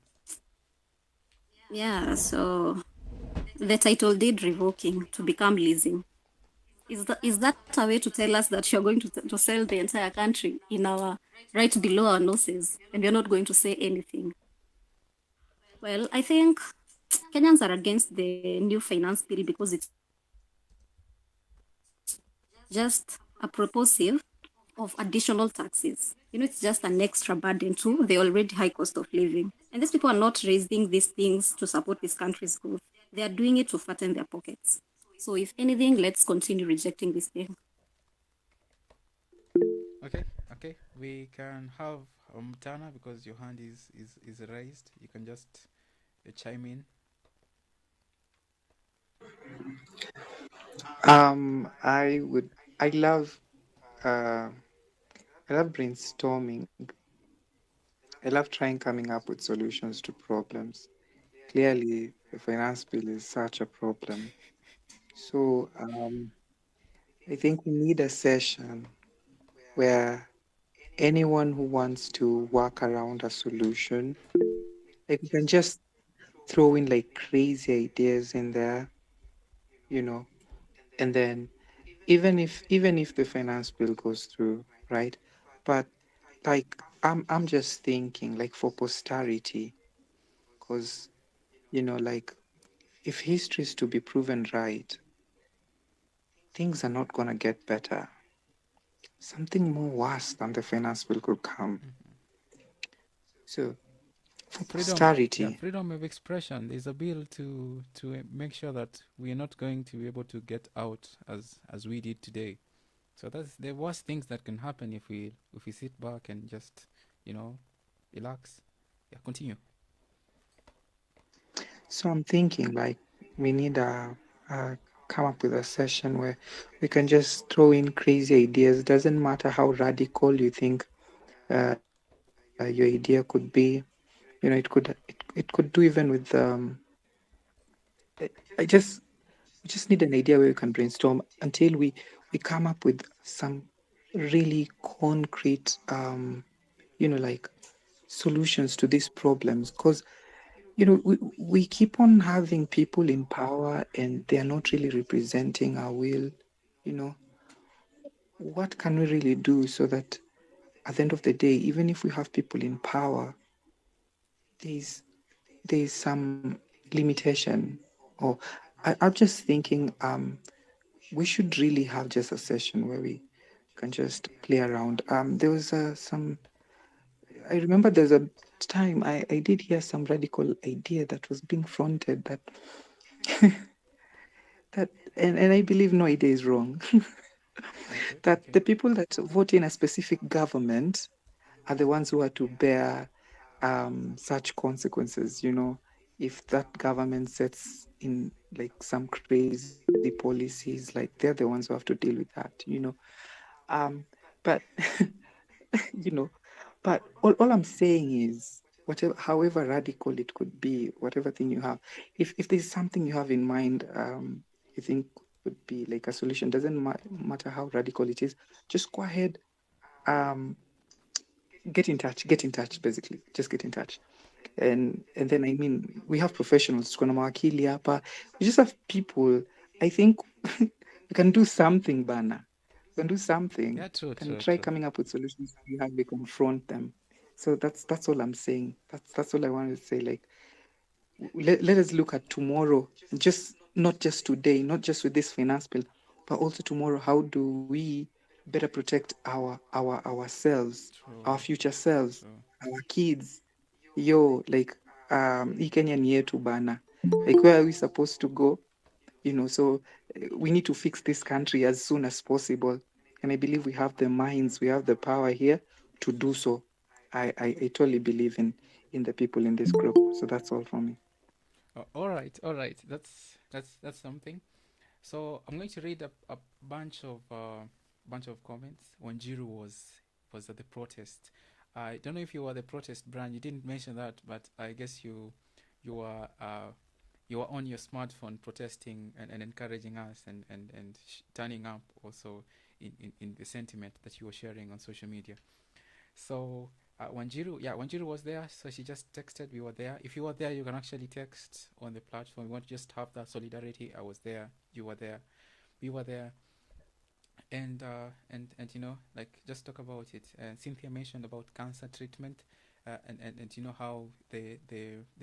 Yeah, so the title deed revoking to become leasing. Is that a way to tell us that you're going to sell the entire country in our right below our noses and we're not going to say anything? Well, I think Kenyans are against the new finance bill because it's just a propositive of additional taxes. It's just an extra burden to the already high cost of living. And these people are not raising these things to support this country's growth. They are doing it to fatten their pockets. So if anything, let's continue rejecting this thing. Okay. We can have Tana because your hand is raised. You can just chime in. I would. I love. Uh, I love brainstorming. I love trying coming up with solutions to problems. Clearly, the finance bill is such a problem. So I think we need a session where anyone who wants to work around a solution, like we can just throw in like crazy ideas in there, you know, and then even if the finance bill goes through, right? But like I'm just thinking like for posterity, because like if history is to be proven right, things are not gonna get better. Something more worse than the finance bill could come. So for posterity, Freedom of expression. There's a bill to make sure that we're not going to be able to get out as we did today. So that's the worst things that can happen if we sit back and just relax. Yeah, continue. so I'm thinking like we need a come up with a session where we can just throw in crazy ideas. Doesn't matter how radical you think your idea could be. It could do even with I just need an idea where we can brainstorm until we come up with some really concrete like solutions to these problems, because we keep on having people in power and they are not really representing our will. you know what can we really do so that at the end of the day, even if we have people in power, there's there's some limitation. Or I'm just thinking we should really have just a session where we can just play around. There was some. I remember there's a time I did hear some radical idea that was being fronted that and I believe no idea is wrong. That the people that vote in a specific government are the ones who are to bear such consequences. If that government sets in like some crazy policies, like they're the ones who have to deal with that. But you know, but all I'm saying is whatever, however radical it could be, whatever thing you have, if there's something you have in mind, you think would be like a solution, doesn't matter how radical it is, just go ahead, um, get in touch, basically, just get in touch. And then I mean we have professionals, tuko na mawakili hapa. We just have people. I think we can do something, bana. We can do something. Yeah, true, We can true, try true. coming up with solutions. We have to confront them. So that's all I'm saying. That's all I wanted to say. Like, let us look at tomorrow, just not just today, not just with this finance bill, but also tomorrow. How do we better protect ourselves, our True, future selves, true. our kids? Yo, like hii Kenya ni yetu bana. Like, where are we supposed to go? So we need to fix this country as soon as possible. And I believe we have the minds, we have the power here to do so. I totally believe in the people in this group. So that's all from me. All right, all right. That's something. So I'm going to read a bunch of comments. When Jiru was at the protest, I don't know if you were the protest, Brian. You didn't mention that, but I guess you were you were on your smartphone protesting and encouraging us and turning up also in the sentiment that you were sharing on social media. So Wanjiru was there, so she just texted. We were there. If you were there, you can actually text on the platform. We want to just have that solidarity. I was there. You were there. We were there. And like just talk about it. Cynthia mentioned about cancer treatment, and you know how the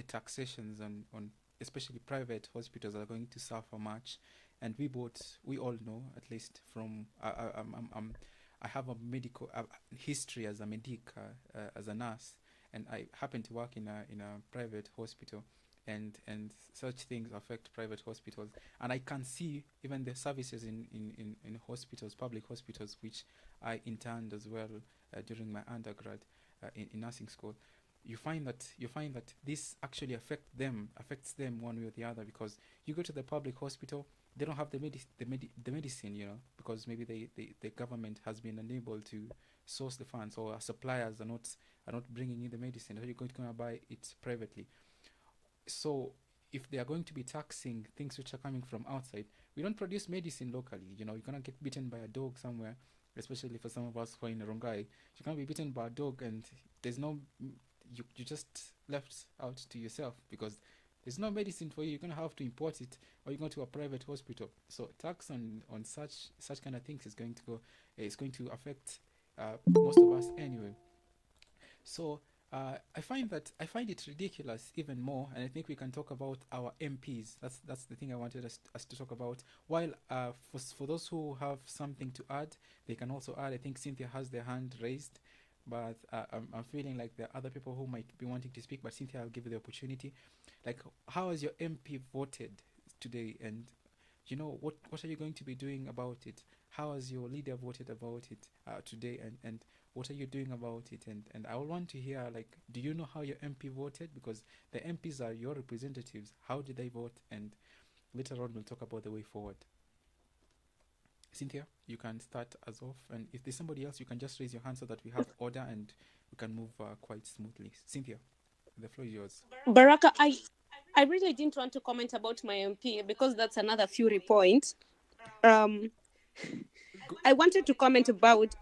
taxations on especially private hospitals are going to suffer much, and we all know, at least from I have a medical history as a medic, as a nurse, and I happen to work in a private hospital, and such things affect private hospitals, and I can see even the services in hospitals, public hospitals, which I interned as well during my undergrad in nursing school. You find that this actually affects them one way or the other, because you go to the public hospital, they don't have the medicine, because maybe the government has been unable to source the funds, or suppliers are not bringing in the medicine, so you're going to come and buy it privately. So if they are going to be taxing things which are coming from outside, we don't produce medicine locally. You're gonna get bitten by a dog somewhere, especially for some of us who are in Rongai. You're gonna be bitten by a dog, and there's no you just left out to yourself, because there's no medicine for you. You're gonna have to import it, or you go to a private hospital. So tax on such kind of things is going to affect most of us anyway. So I find it ridiculous even more, and I think we can talk about our MPs. That's the thing I wanted us to talk about. While for those who have something to add, they can also add. I think Cynthia has their hand raised, but I'm feeling like there are other people who might be wanting to speak. But Cynthia, I'll give you the opportunity. Like, how has your MP voted today, and what are you going to be doing about it? How has your leader voted about it today, and what are you doing about it? And I want to hear, like, do you know how your MP voted? Because the MPs are your representatives. How did they vote? And later on we'll talk about the way forward. Cynthia, you can start us off, and if there's somebody else, you can just raise your hand so that we have order and we can move quite smoothly. Cynthia, the floor is yours. Baraka, I really didn't want to comment about my MP because that's another Fury point. Um, I wanted to comment about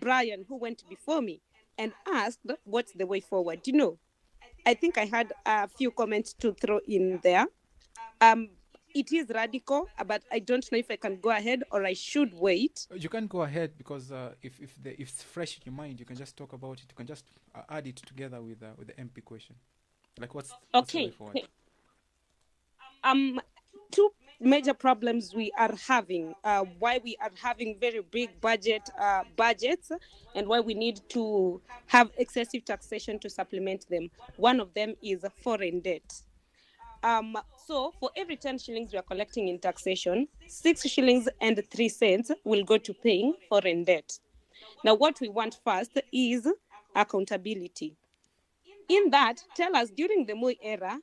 Brian, who went before me and asked what's the way forward. I think I had a few comments to throw in there. It is radical, but I don't know if I can go ahead or I should wait. You can go ahead, because if it's fresh in your mind, you can just talk about it. You can just add it together with the MP question. Like, what's the way Okay. forward? Two major problems we are having, why we are having very big budgets, and why we need to have excessive taxation to supplement them. One of them is foreign debt. So for every 10 shillings we are collecting in taxation, 6 shillings and 3 cents will go to paying foreign debt. Now, what we want first is accountability. In that, tell us, during the Moi era,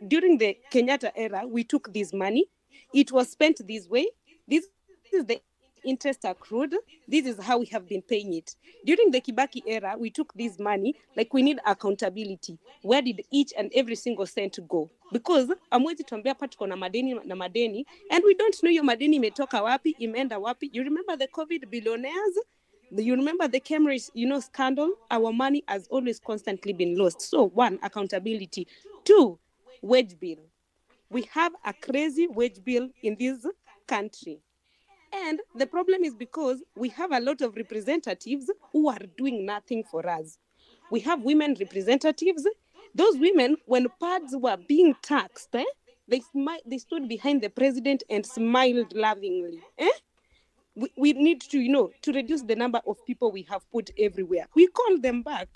during the Kenyatta era, we took this money. It was spent this way. This is the interest accrued. This is how we have been paying it. During the Kibaki era, we took this money. Like, we need accountability. Where did each and every single cent go? Because amwezi tuambia hapa tuko na madeni, and we don't know your madeni imetoka wapi, imeenda wapi. You remember the COVID billionaires? You remember the Cambridge, scandal? Our money has always constantly been lost. So one, accountability. Two, wage bill. We have a crazy wage bill in this country. And the problem is because we have a lot of representatives who are doing nothing for us. We have women representatives. Those women, when pads were being taxed, they stood behind the president and smiled lovingly. We need to, to reduce the number of people we have put everywhere. We call them back.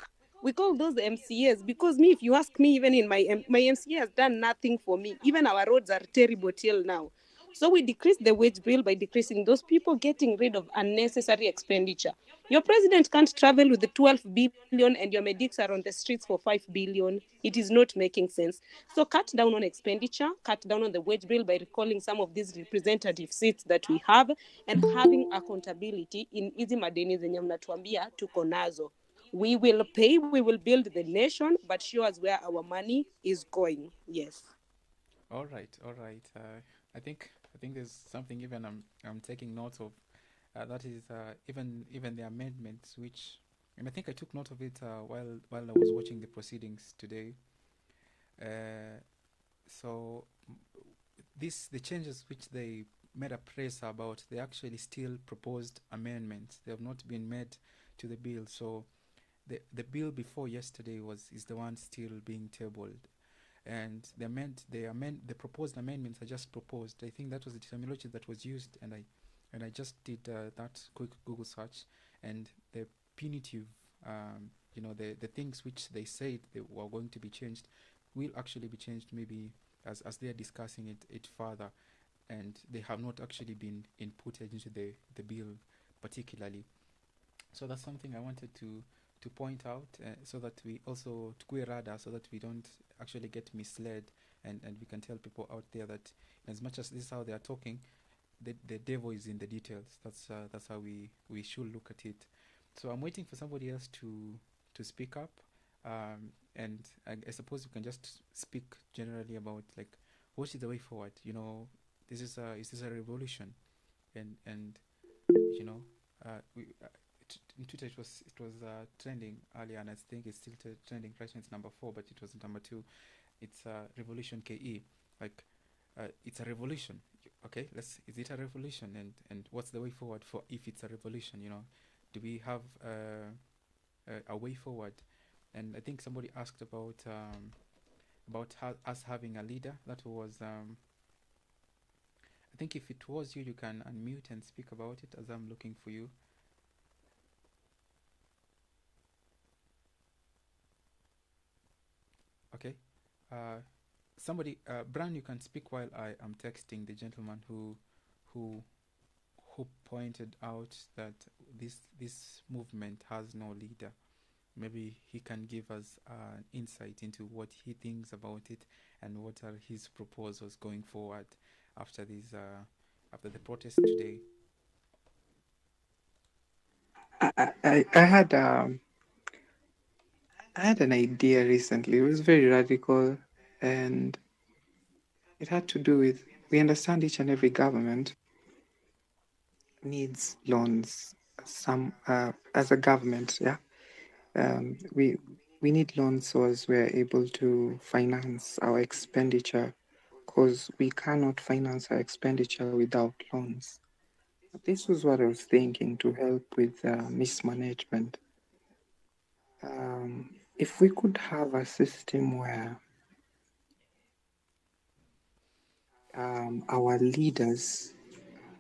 We call those MCAs, because me, if you ask me, even in my MCA has done nothing for me. Even our roads are terrible till now. So we decrease the wage bill by decreasing those people, getting rid of unnecessary expenditure. Your president can't travel with the 12 billion and your medics are on the streets for 5 billion. It is not making sense. So cut down on expenditure, cut down on the wage bill by recalling some of these representative seats that we have, and having accountability in hizi madeni zenye mnatuambia tuko nazo. We will pay, we will build the nation, but show us where our money is going. Yes. All right, all right. I think there's something even I'm taking note of. That is even the amendments, which, and I think I took note of it while I was watching the proceedings today. Uh, so the changes which they made a press about, they actually still proposed amendments. They have not been made to the bill. So the bill before yesterday is the one still being tabled, and the proposed amendments are just proposed. I think that was the terminology that was used, and I just did that quick Google search, and the punitive, the things which they said they were going to be changed will actually be changed, maybe as they are discussing it further, and they have not actually been inputted into the bill particularly. So that's something I wanted to point out, so that we also tukue rada, so that we don't actually get misled, and we can tell people out there that as much as this is how they are talking, the devil is in the details. That's how we should look at it. So I'm waiting for somebody else to speak up, and I suppose you can just speak generally about, like, what is the way forward. Is this a revolution? And you know we in Twitter it was trending earlier, and I think it's still trending right now. It's number 4, but it was number 2. It's revolution KE, like, it's a revolution. Okay, is it a revolution, and what's the way forward? For if it's a revolution, do we have a way forward? And I think somebody asked about us having a leader. That was I think if it was you can unmute and speak about it as I'm looking for you. Okay. Somebody, Bran, you can speak while I am texting the gentleman who pointed out that this movement has no leader. Maybe he can give us insight into what he thinks about it, and what are his proposals going forward after the protest today. I had an idea recently. It was very radical, and it had to do with, we understand each and every government needs loans. Some as a government, yeah, we need loans so as we're able to finance our expenditure, because we cannot finance our expenditure without loans. This was what I was thinking to help with mismanagement. If we could have a system where our leaders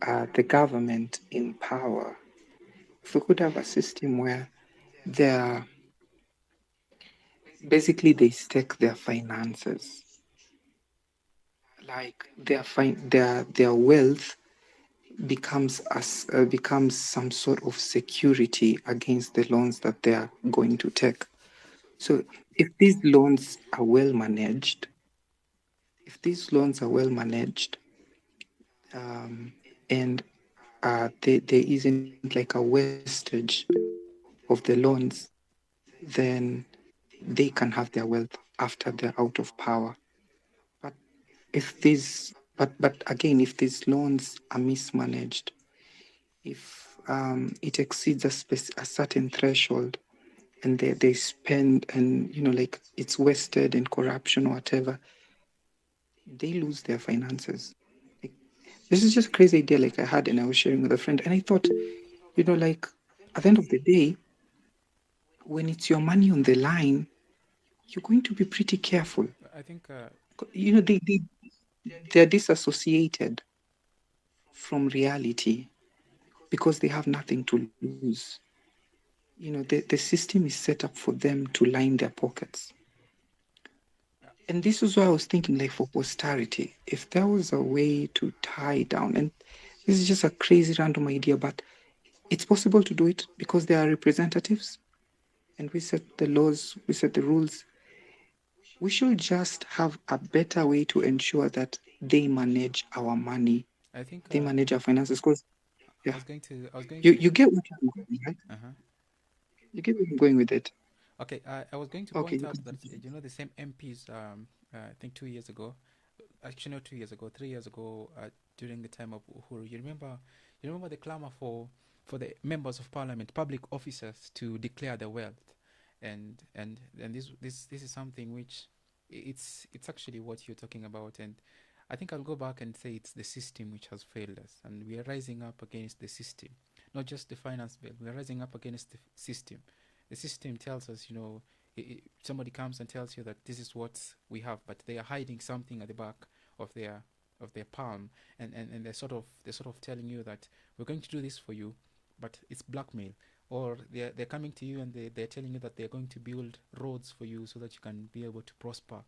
are the government in power, if we could have a system where they're basically they stake their finances, like their wealth becomes some sort of security against the loans that they are going to take. So if these loans are well managed, and there isn't like a wastage of the loans, then they can have their wealth after they're out of power. But but again, if these loans are mismanaged, if it exceeds a certain threshold, and they spend, and like it's wasted in corruption or whatever, they lose their finances. Like, this is just a crazy idea like I had, and I was sharing with a friend, and I thought, like at the end of the day, when it's your money on the line, you're going to be pretty careful. I think they're disassociated from reality because they have nothing to lose. The system is set up for them to line their pockets. And this is why I was thinking, like, for posterity, if there was a way to tie down, and this is just a crazy random idea, but it's possible to do it because there are representatives and we set the laws, we set the rules. We should just have a better way to ensure that they manage our money. I think they manage our finances. Because I was going to you get what I'm going, right? You get where I'm going with it. Okay, I was going to point out that the same MPs. I think 2 years ago, actually not 2 years ago, 3 years ago, during the time of Uhuru. You remember the clamor for the members of parliament, public officers, to declare their wealth, and this is something which it's actually what you're talking about, and I think I'll go back and say it's the system which has failed us, and we are rising up against the system, not just the finance bill. We are rising up against the system. The system tells us, somebody comes and tells you that this is what we have, but they are hiding something at the back of their palm, and they're sort of telling you that we're going to do this for you, but it's blackmail. Or they're coming to you and they're telling you that they're going to build roads for you so that you can be able to prosper.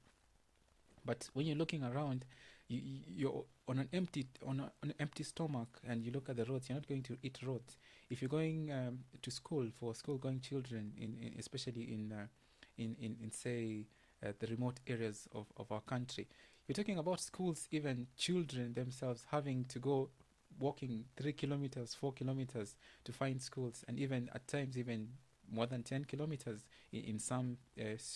But when you're looking around, you're on an empty stomach, and you look at the roads. You're not going to eat roads. If you're going to school, for school-going children, especially in say the remote areas of our country, you're talking about schools, even children themselves having to go walking 3 kilometers, 4 kilometers to find schools, and even at times even more than 10 kilometers in some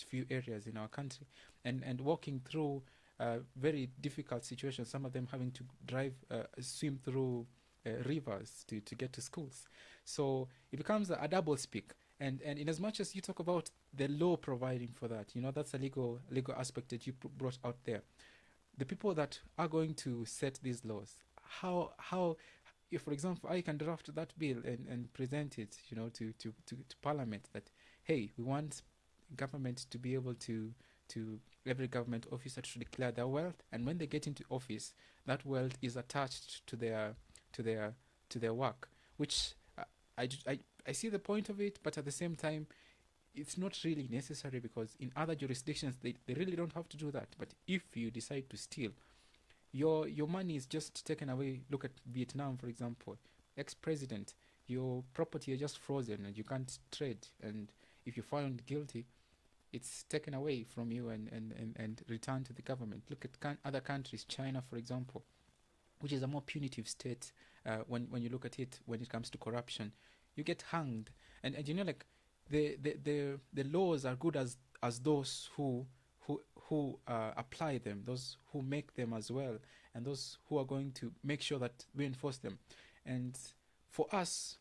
few areas in our country, and walking through very difficult situations, some of them having to swim through rivers to get to schools. So it becomes a double speak. And in as much as you talk about the law providing for that, that's a legal aspect that you brought out there. The people that are going to set these laws, how if, for example, I can draft that bill and present it, to Parliament, that, hey, we want government to be able to every government officer to declare their wealth, and when they get into office, that wealth is attached to their work, which I see the point of it, but at the same time, it's not really necessary, because in other jurisdictions they really don't have to do that. But if you decide to steal, your money is just taken away. Look at Vietnam, for example. Ex-president, your property is just frozen and you can't trade, and if you're found guilty, it's taken away from you and returned to the government. Look at other countries, China, for example, which is a more punitive state. When you look at it, when it comes to corruption, you get hanged, and like the laws are good as those who apply them, those who make them as well, and those who are going to make sure that we enforce them. And for us,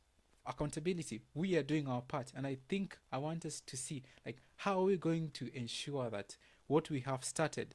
accountability, we are doing our part, and I think I want us to see, like, how are we going to ensure that what we have started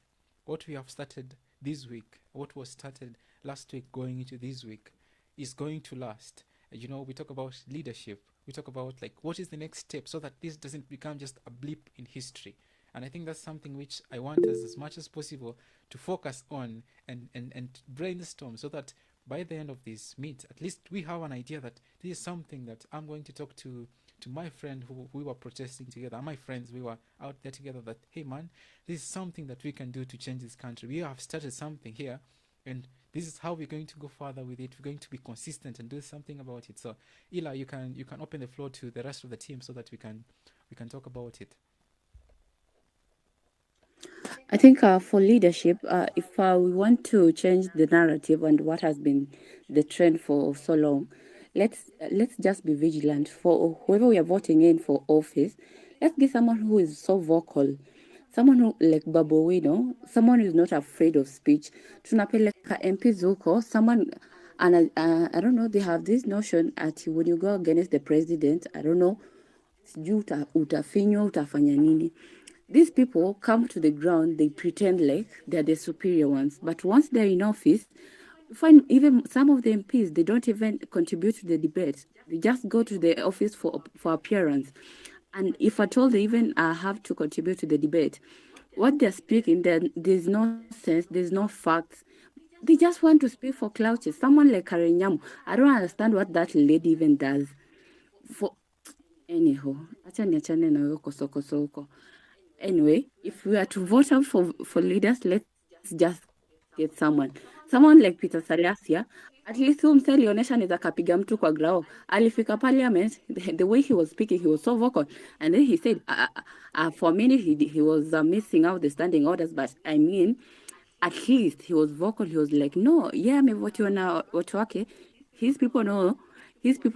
this week, what was started last week going into this week, is going to last. We talk about leadership, we talk about, like, what is the next step, so that this doesn't become just a blip in history. And I think that's something which I want us, as much as possible, to focus on and brainstorm, so that by the end of this meet, at least we have an idea that this is something that I'm going to talk to my friend who we were protesting together, and my friends, we were out there together, that, hey man, this is something that we can do to change this country. We have started something here, and this is how we're going to go further with it. We're going to be consistent and do something about it. So Ila, you can open the floor to the rest of the team so that we can talk about it. I think for leadership, if we want to change the narrative and what has been the trend for so long, let's just be vigilant for whoever we are voting in for office. Let's get someone who is so vocal, someone who, like Babu, someone who is not afraid of speech. Tunapeleka MPs huko, someone And I don't know, they have this notion at when you go against the president, I don't know, sijui utafinywa utafanya nini. These people come to the ground, they pretend like they're the superior ones. But once they're in office, you find even some of the MPs, they don't even contribute to the debate. They just go to the office for appearance. And if at all they even have to contribute to the debate, what they're speaking, there's no sense, there's no facts. They just want to speak for clouches. Someone like Karen Nyamu, I don't understand what that lady even does. For anyhow, acha niachane na wewe kosokosoko. Anyway, if we are to vote out for leaders, let's just get someone like Peter Salasia. At least huyu msee alionyesha anaweza kapiga mtu kwa grao. Alifika parliament, the way he was speaking, he was so vocal. And then he said, for a minute, he was missing out the standing orders. But I mean, at least he was vocal. He was like, no, yeah, amevotiwa na watu wake. His people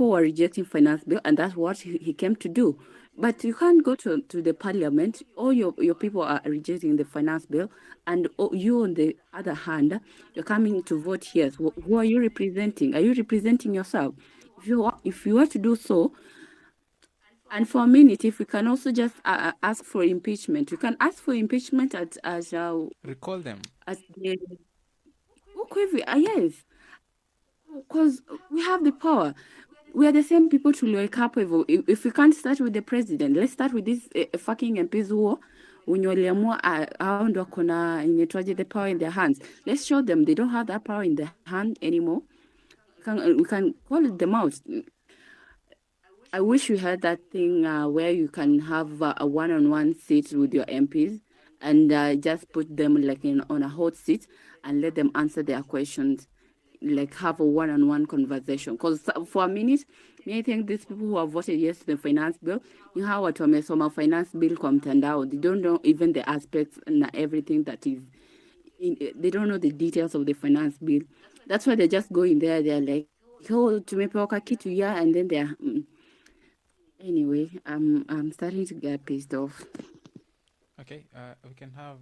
were rejecting finance bill, and that's what he came to do. But you can't go to the parliament, all your people are rejecting the finance bill, and you, on the other hand, you're coming to vote here. So who are you representing? Are you representing yourself? If you were to do so, and for a minute, if we can also just ask for impeachment, we can ask for impeachment as recall them as the yes, because we have the power. We are the same people tuliweka hapo hivyo. If we can't start with the president, let's start with this fucking MPs huo wenye waliamua hao ndo wako na inaitwaje, the power in their hands. Let's show them they don't have that power in their hand anymore. We can call them out. I wish we had that thing where you can have a one-on-one seat with your MPs and just put them like on a hot seat and let them answer their questions, like have a one-on-one conversation. Because for a minute, I think these people who have voted yes to the finance bill, you know what wamesoma finance bill kwa mtandao, they don't know even the aspects and everything that is they don't know the details of the finance bill. That's why they just go in there, they're like, oh, tumepewa kitu ya, and then they're anyway, I'm starting to get pissed off. Okay, we can have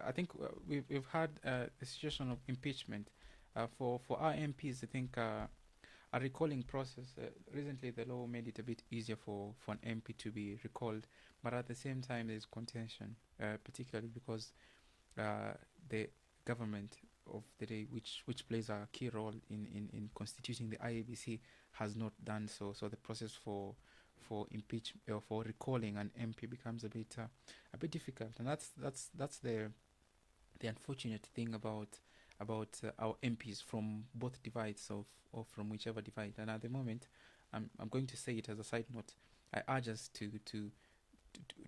I think we've had a situation of impeachment for our MPs. I think a recalling process. Recently, the law made it a bit easier for an MP to be recalled, but at the same time, there's contention, particularly because the government of the day, which plays a key role in constituting the IABC, has not done so. So the process for impeachment or for recalling an MP becomes a bit difficult, and that's the unfortunate thing about our MPs from both divides or from whichever divide. And at the moment, I'm going to say it as a side note. I urge us to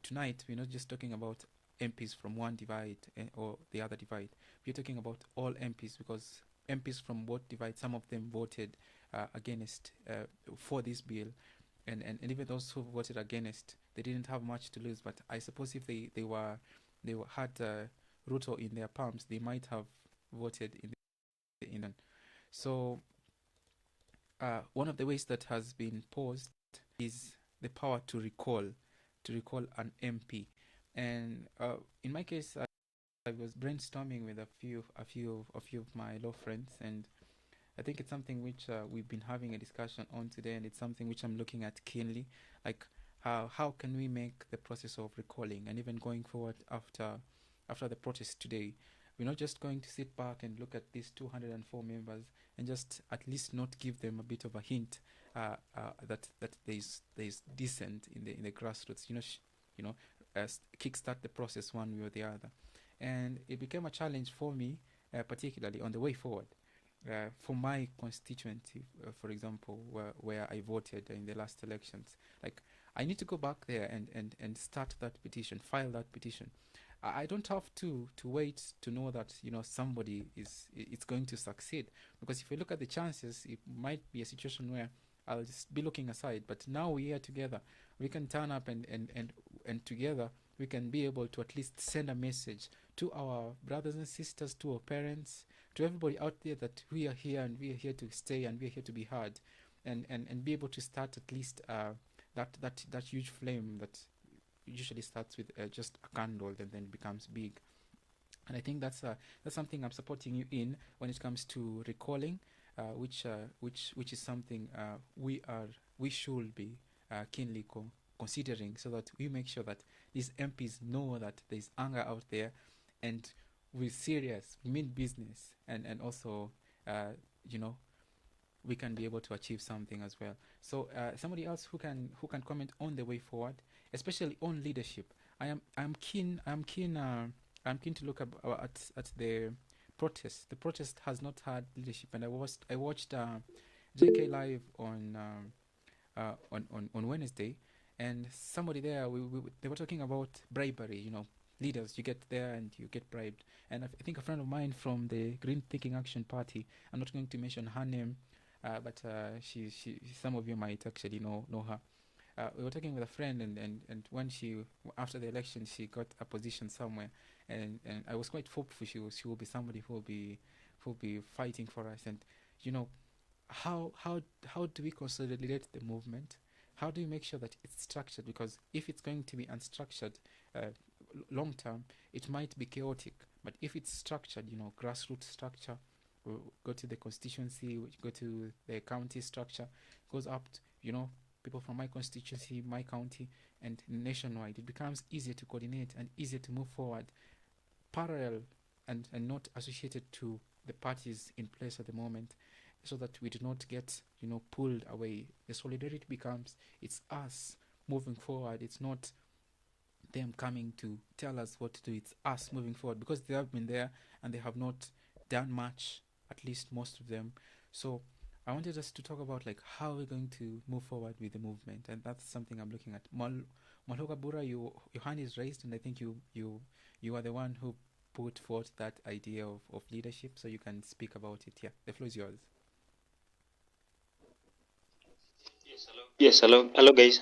tonight. We're not just talking about MPs from one divide or the other divide. We're talking about all MPs, because MPs from both divides, some of them voted against for this bill. And even those who voted against, they didn't have much to lose. But I suppose if they had Ruto in their palms, they might have voted in. So one of the ways that has been posed is the power to recall an MP. And in my case, I was brainstorming with a few of my law friends, and I think it's something which we've been having a discussion on today, and it's something which I'm looking at keenly. Like how can we make the process of recalling, and even going forward after the protest today, we're not just going to sit back and look at these 204 members and just at least not give them a bit of a hint that there's dissent in the grassroots. Kickstart the process one way or the other, and it became a challenge for me, particularly on the way forward. For my constituency, for example, where I voted in the last elections, like I need to go back there and start that petition, file that petition. I don't have to wait to know that somebody it's going to succeed, because if you look at the chances, it might be a situation where I'll just be looking aside. But now we're here together, we can turn up and together we can be able to at least send a message to our brothers and sisters, to our parents, to everybody out there that we are here and we are here to stay and we are here to be heard, and be able to start at least that huge flame that usually starts with just a candle and then becomes big. And I think that's something I'm supporting you in when it comes to recalling. which is something we should be keenly considering, so that we make sure that these MPs know that there is anger out there, and we're serious, we mean business, and also you know, we can be able to achieve something as well. So somebody else who can comment on the way forward, especially on leadership. I'm keen to look at the protest. The protest has not had leadership, and I watched JK live on Wednesday, and somebody there, they were talking about bribery. Leaders, you get there and you get bribed. And I think a friend of mine from the Green Thinking Action Party, I'm not going to mention her name, but she some of you might actually know her. We were talking with a friend, and when after the election, she got a position somewhere, and I was quite hopeful she will be somebody who will be fighting for us. And you know how do we consolidate the movement? How do we make sure that it's structured? Because if it's going to be unstructured, long term, it might be chaotic. But if it's structured, grassroots structure, go to the constituency, go to the county structure, goes up to, people from my constituency, my county, and nationwide, it becomes easier to coordinate and easier to move forward, parallel and not associated to the parties in place at the moment, so that we do not get pulled away. The solidarity becomes, it's us moving forward. It's not them coming to tell us what to do. It's us moving forward, because they have been there and they have not done much, at least most of them. So I wanted us to talk about, like, how we're going to move forward with the movement, and that's something I'm looking at. Malhoka Bura, your hand is raised, and I think you are the one who put forth that idea of leadership, so you can speak about it. Yeah, the floor is yours. Yes, hello, guys.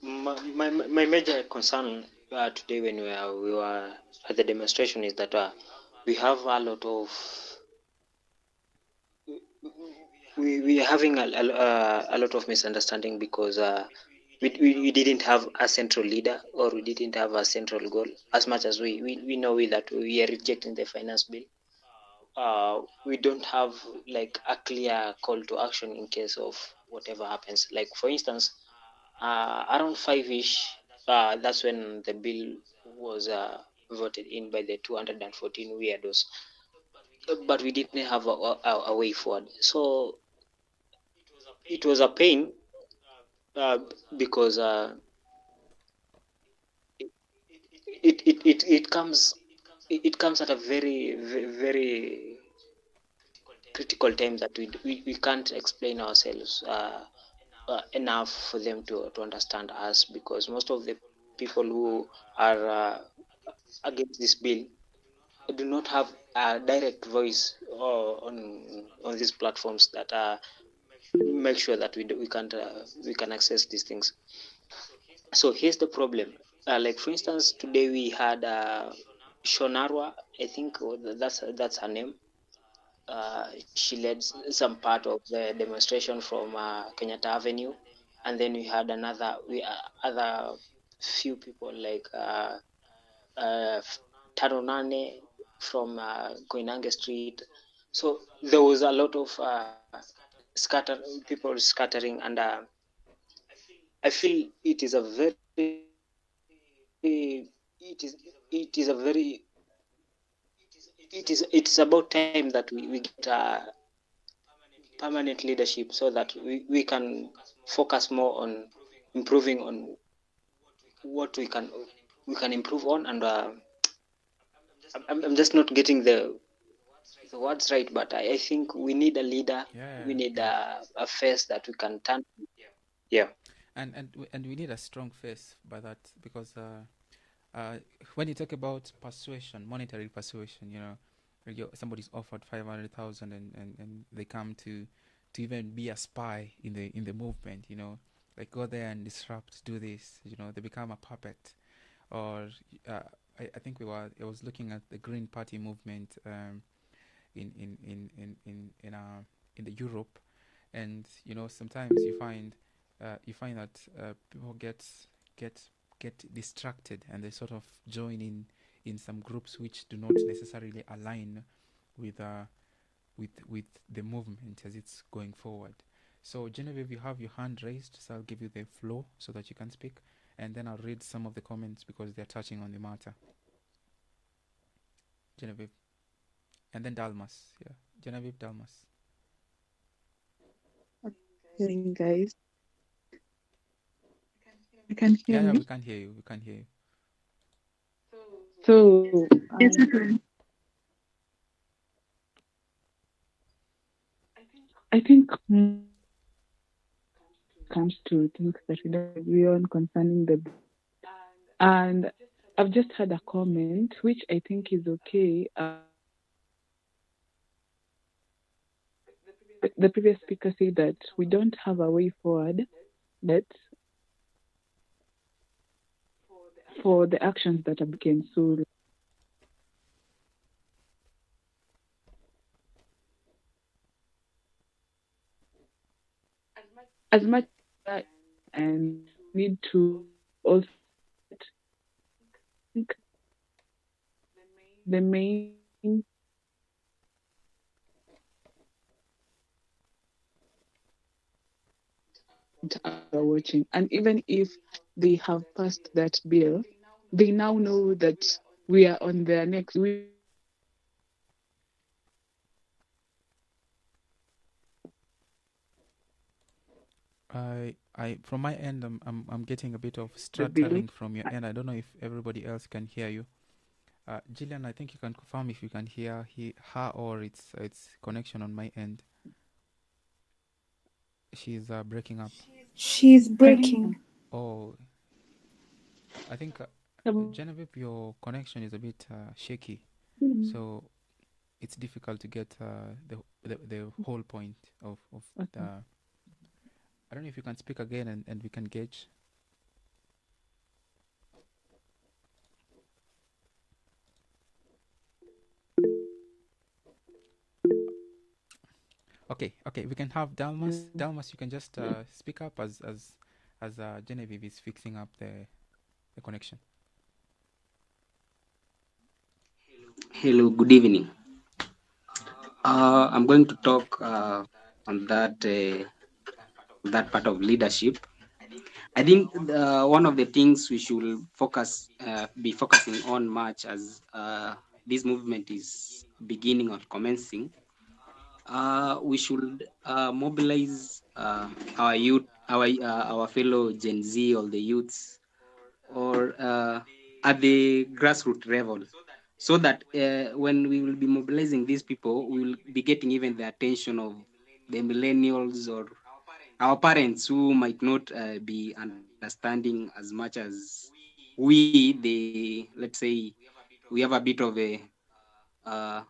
My major concern today when we were at the demonstration is that we have a lot of we are having a lot of misunderstanding, because we didn't have a central leader, or we didn't have a central goal. As much as we know that we are rejecting the finance bill, we don't have like a clear call to action in case of whatever happens. Like, for instance, around 5ish, that's when the bill was voted in by the 214 weirdos, but we didn't have a way forward. So it was a pain, because it comes at a very, very critical time that we can't explain ourselves enough for them to understand us, because most of the people who are against this bill do not have a direct voice on these platforms that make sure that we can access these things. So here's the problem. Like, for instance, today we had Shonarwa, I think that's her name. She led some part of the demonstration from Kenyatta Avenue, and then we had other few people like Taronane from Koinange Street. So there was a lot of people scattering, and I feel it is a very it's about time that we get permanent leadership, so that we can focus more on improving on what we can improve on. And I'm just not getting the words right, but I think we need a leader. We need a face that we can turn. Yeah. And we need a strong face by that, because when you talk about persuasion, monetary persuasion, somebody's offered 500,000, and they come to even be a spy in the movement, like, go there and disrupt, do this, they become a puppet. Or I think I was looking at the Green Party movement in the Europe, and sometimes you find that people get distracted, and they sort of join in some groups which do not necessarily align with with the movement as it's going forward. So Genevieve, you have your hand raised, so I'll give you the floor so that you can speak, and then I'll read some of the comments because they're touching on the matter. Genevieve, and then Dalmas. Yeah, Genevieve, Dalmas. Hearing guys, you can hear Yeah, me. we can hear you. We can hear you. So I think comes to things that we don't agree on concerning the and I've just had a comment which I think is okay. The previous speaker said that we don't have a way forward that for the actions that are became so as much and need to also think the main are watching. And even if they have passed that bill, they now know that we are on their next. From my end, I'm getting a bit of The bill. stuttering from your end. I don't know if everybody else can hear you. Gillian, I think you can confirm if you can hear her or its connection on my end. She's breaking up. She's breaking. Oh, I think Genevieve, your connection is a bit shaky, so it's difficult to get the whole point of the. I don't know if you can speak again and we can gauge. Okay, we can have Dalmas. Dalmas, you can just speak up as Genevieve is fixing up the connection. Hello, good evening. I'm going to talk on that part of leadership. I think one of the things we should be focusing on much as this movement is beginning or commencing. We should mobilize our youth, our fellow Gen Z, or the youths, or at the grassroots level, so that when we will be mobilizing these people, we will be getting even the attention of the millennials or our parents who might not be understanding as much as let's say, we have a bit of a uh,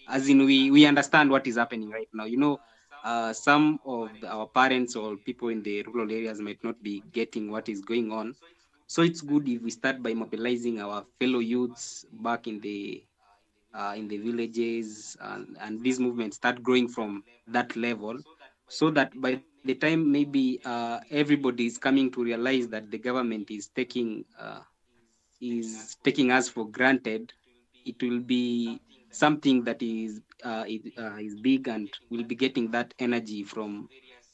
as in we understand what is happening right now. Some of our parents or people in the rural areas might not be getting what is going on. So it's good if we start by mobilizing our fellow youths back in the villages, and these movements start growing from that level, so that by the time maybe everybody is coming to realize that the government is taking us for granted, it will be something that is big, and we'll be getting that energy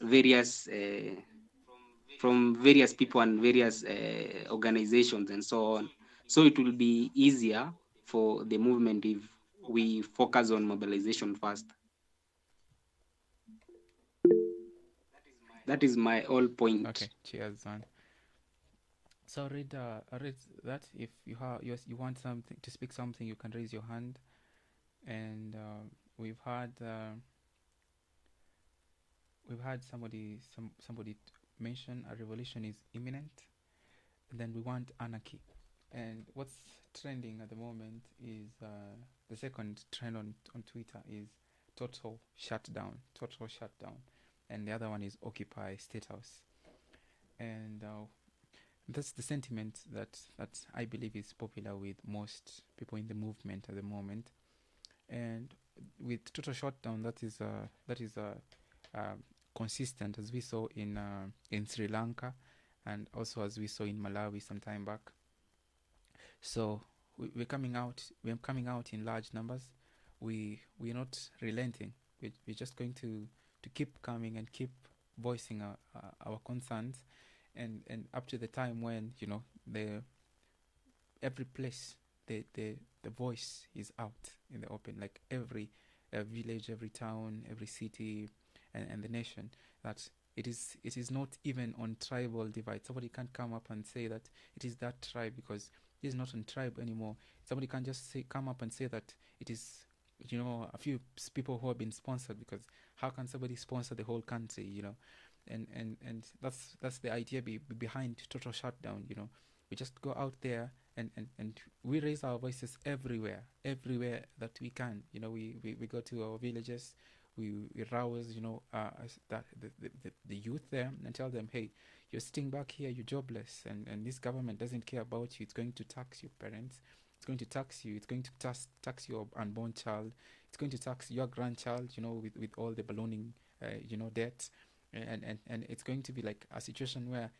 various uh, from various people and various organizations and so on. So it will be easier for the movement if we focus on mobilization first. That is my whole point. Okay, cheers, man. So read that. If you want something to speak something, you can raise your hand. And we've had somebody mention a revolution is imminent. And then we want anarchy. And what's trending at the moment is the second trend on Twitter is total shutdown, and the other one is Occupy State House. And that's the sentiment that I believe is popular with most people in the movement at the moment. And with total shutdown, that is consistent, as we saw in Sri Lanka, and also as we saw in Malawi some time back. So we're coming out in large numbers. we're not relenting. We're just going to keep coming and keep voicing our concerns, and up to the time when the every place the voice is out in the open, like every village, every town, every city, and the nation, that it is not even on tribal divide. Somebody can't come up and say that it is that tribe, because it is not on tribe anymore. Somebody can't just come up and say that it is a few people who have been sponsored, because how can somebody sponsor the whole country? And that's the idea behind total shutdown. We just go out there, and we raise our voices everywhere that we can. We go to our villages, we rouse that the youth there, and tell them, hey, you're sitting back here, you're jobless, and this government doesn't care about you. It's going to tax your parents, it's going to tax you, it's going to tax your unborn child, it's going to tax your grandchild, with all the ballooning debt, and it's going to be like a situation where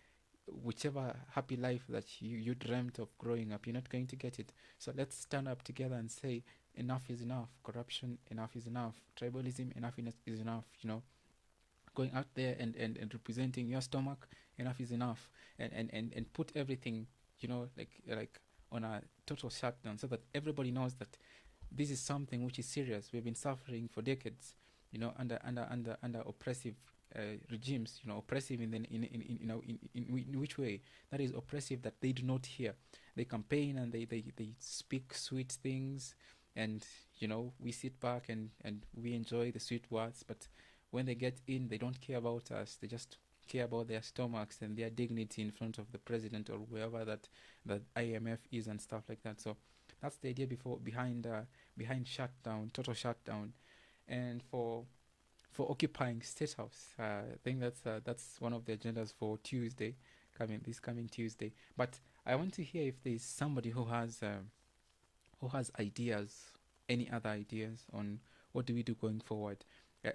whichever happy life that you dreamt of growing up, you're not going to get it. So let's stand up together and say, enough is enough. Corruption, enough is enough. Tribalism, enough is enough. Going out there and representing your stomach, enough is enough. And put everything, like on a total shutdown, so that everybody knows that this is something which is serious. We've been suffering for decades, under oppressive regimes, oppressive in which way? That is oppressive that they do not hear. They campaign and they speak sweet things, and we sit back and we enjoy the sweet words, but when they get in, they don't care about us. They just care about their stomachs and their dignity in front of the president or whoever that IMF is, and stuff like that. So that's the idea behind shutdown, total shutdown. And for occupying State House, I think that's one of the agendas for this coming Tuesday. But I want to hear if there's somebody who has ideas, any other ideas on what do we do going forward.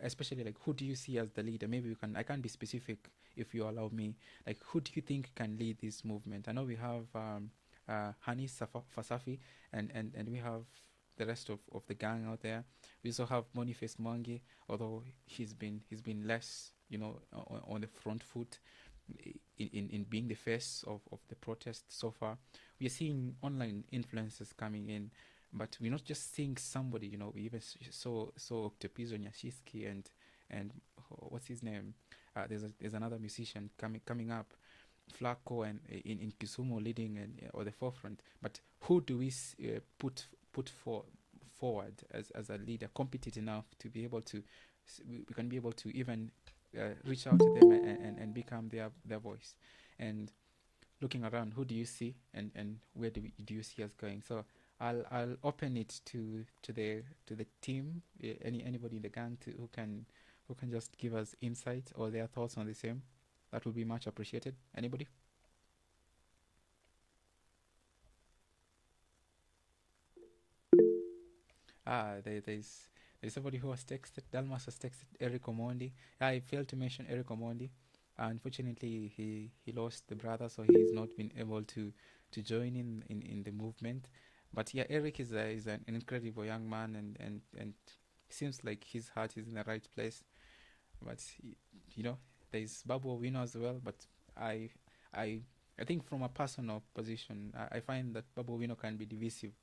Especially, like, who do you see as the leader? Maybe I can't be specific, if you allow me. Like, who do you think can lead this movement? I know we have Hani Fasafi, and we have the rest of the gang out there. We also have Boniface Mwangi, although he's been less, on the front foot in being the face of the protest so far. We are seeing online influencers coming in, but we're not just seeing somebody. We even saw Octopizo Nyashiski and what's his name? There's another musician coming up, Flacco, and in Kisumu leading and or the forefront. But who do we put forward as a leader, competent enough to be able to we can be able to even reach out to them and become their voice? And looking around, who do you see, and where do you see us going? So I'll open it to the team, anybody in the gang who can just give us insight or their thoughts on the same. That would be much appreciated. Anybody? There's somebody who has texted. Dalmas has texted Eric Omondi. I failed to mention Eric Omondi. Unfortunately, he lost the brother, so he's not been able to join in the movement. But yeah, Eric is an incredible young man, and seems like his heart is in the right place. But there's Babu Owino as well. But I I I think from a personal position, I find that Babu Owino can be divisive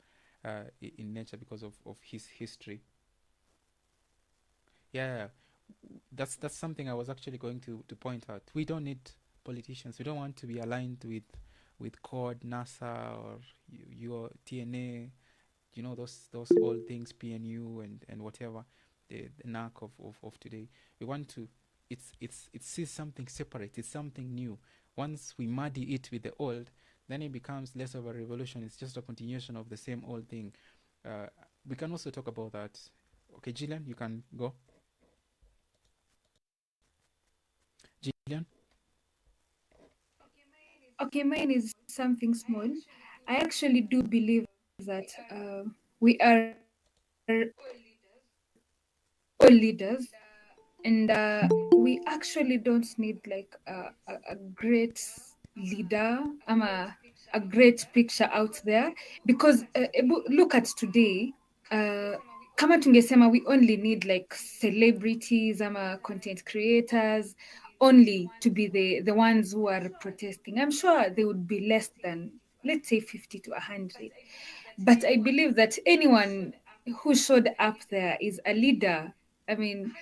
in nature because of his history. Yeah, that's something I was actually going to point out. We don't need politicians. We don't want to be aligned with CORD, NASA, or your TNA. Those old things, PNU and whatever, the knack of today. We want to. It's something separate. It's something new. Once we muddy it with the old, then it becomes less of a revolution. It's just a continuation of the same old thing. Uh, we can also talk about that. Okay, Gillian, you can go. Gillian. Okay, mine is something small. I actually do believe that we are all leaders, and we actually don't need like a great leader. A great picture out there, because look at today. kama tungesema we only need like celebrities ama content creators only to be the ones who are protesting, I'm sure they would be less than, let's say, 50 to 100. But I believe that anyone who showed up there is a leader. I mean,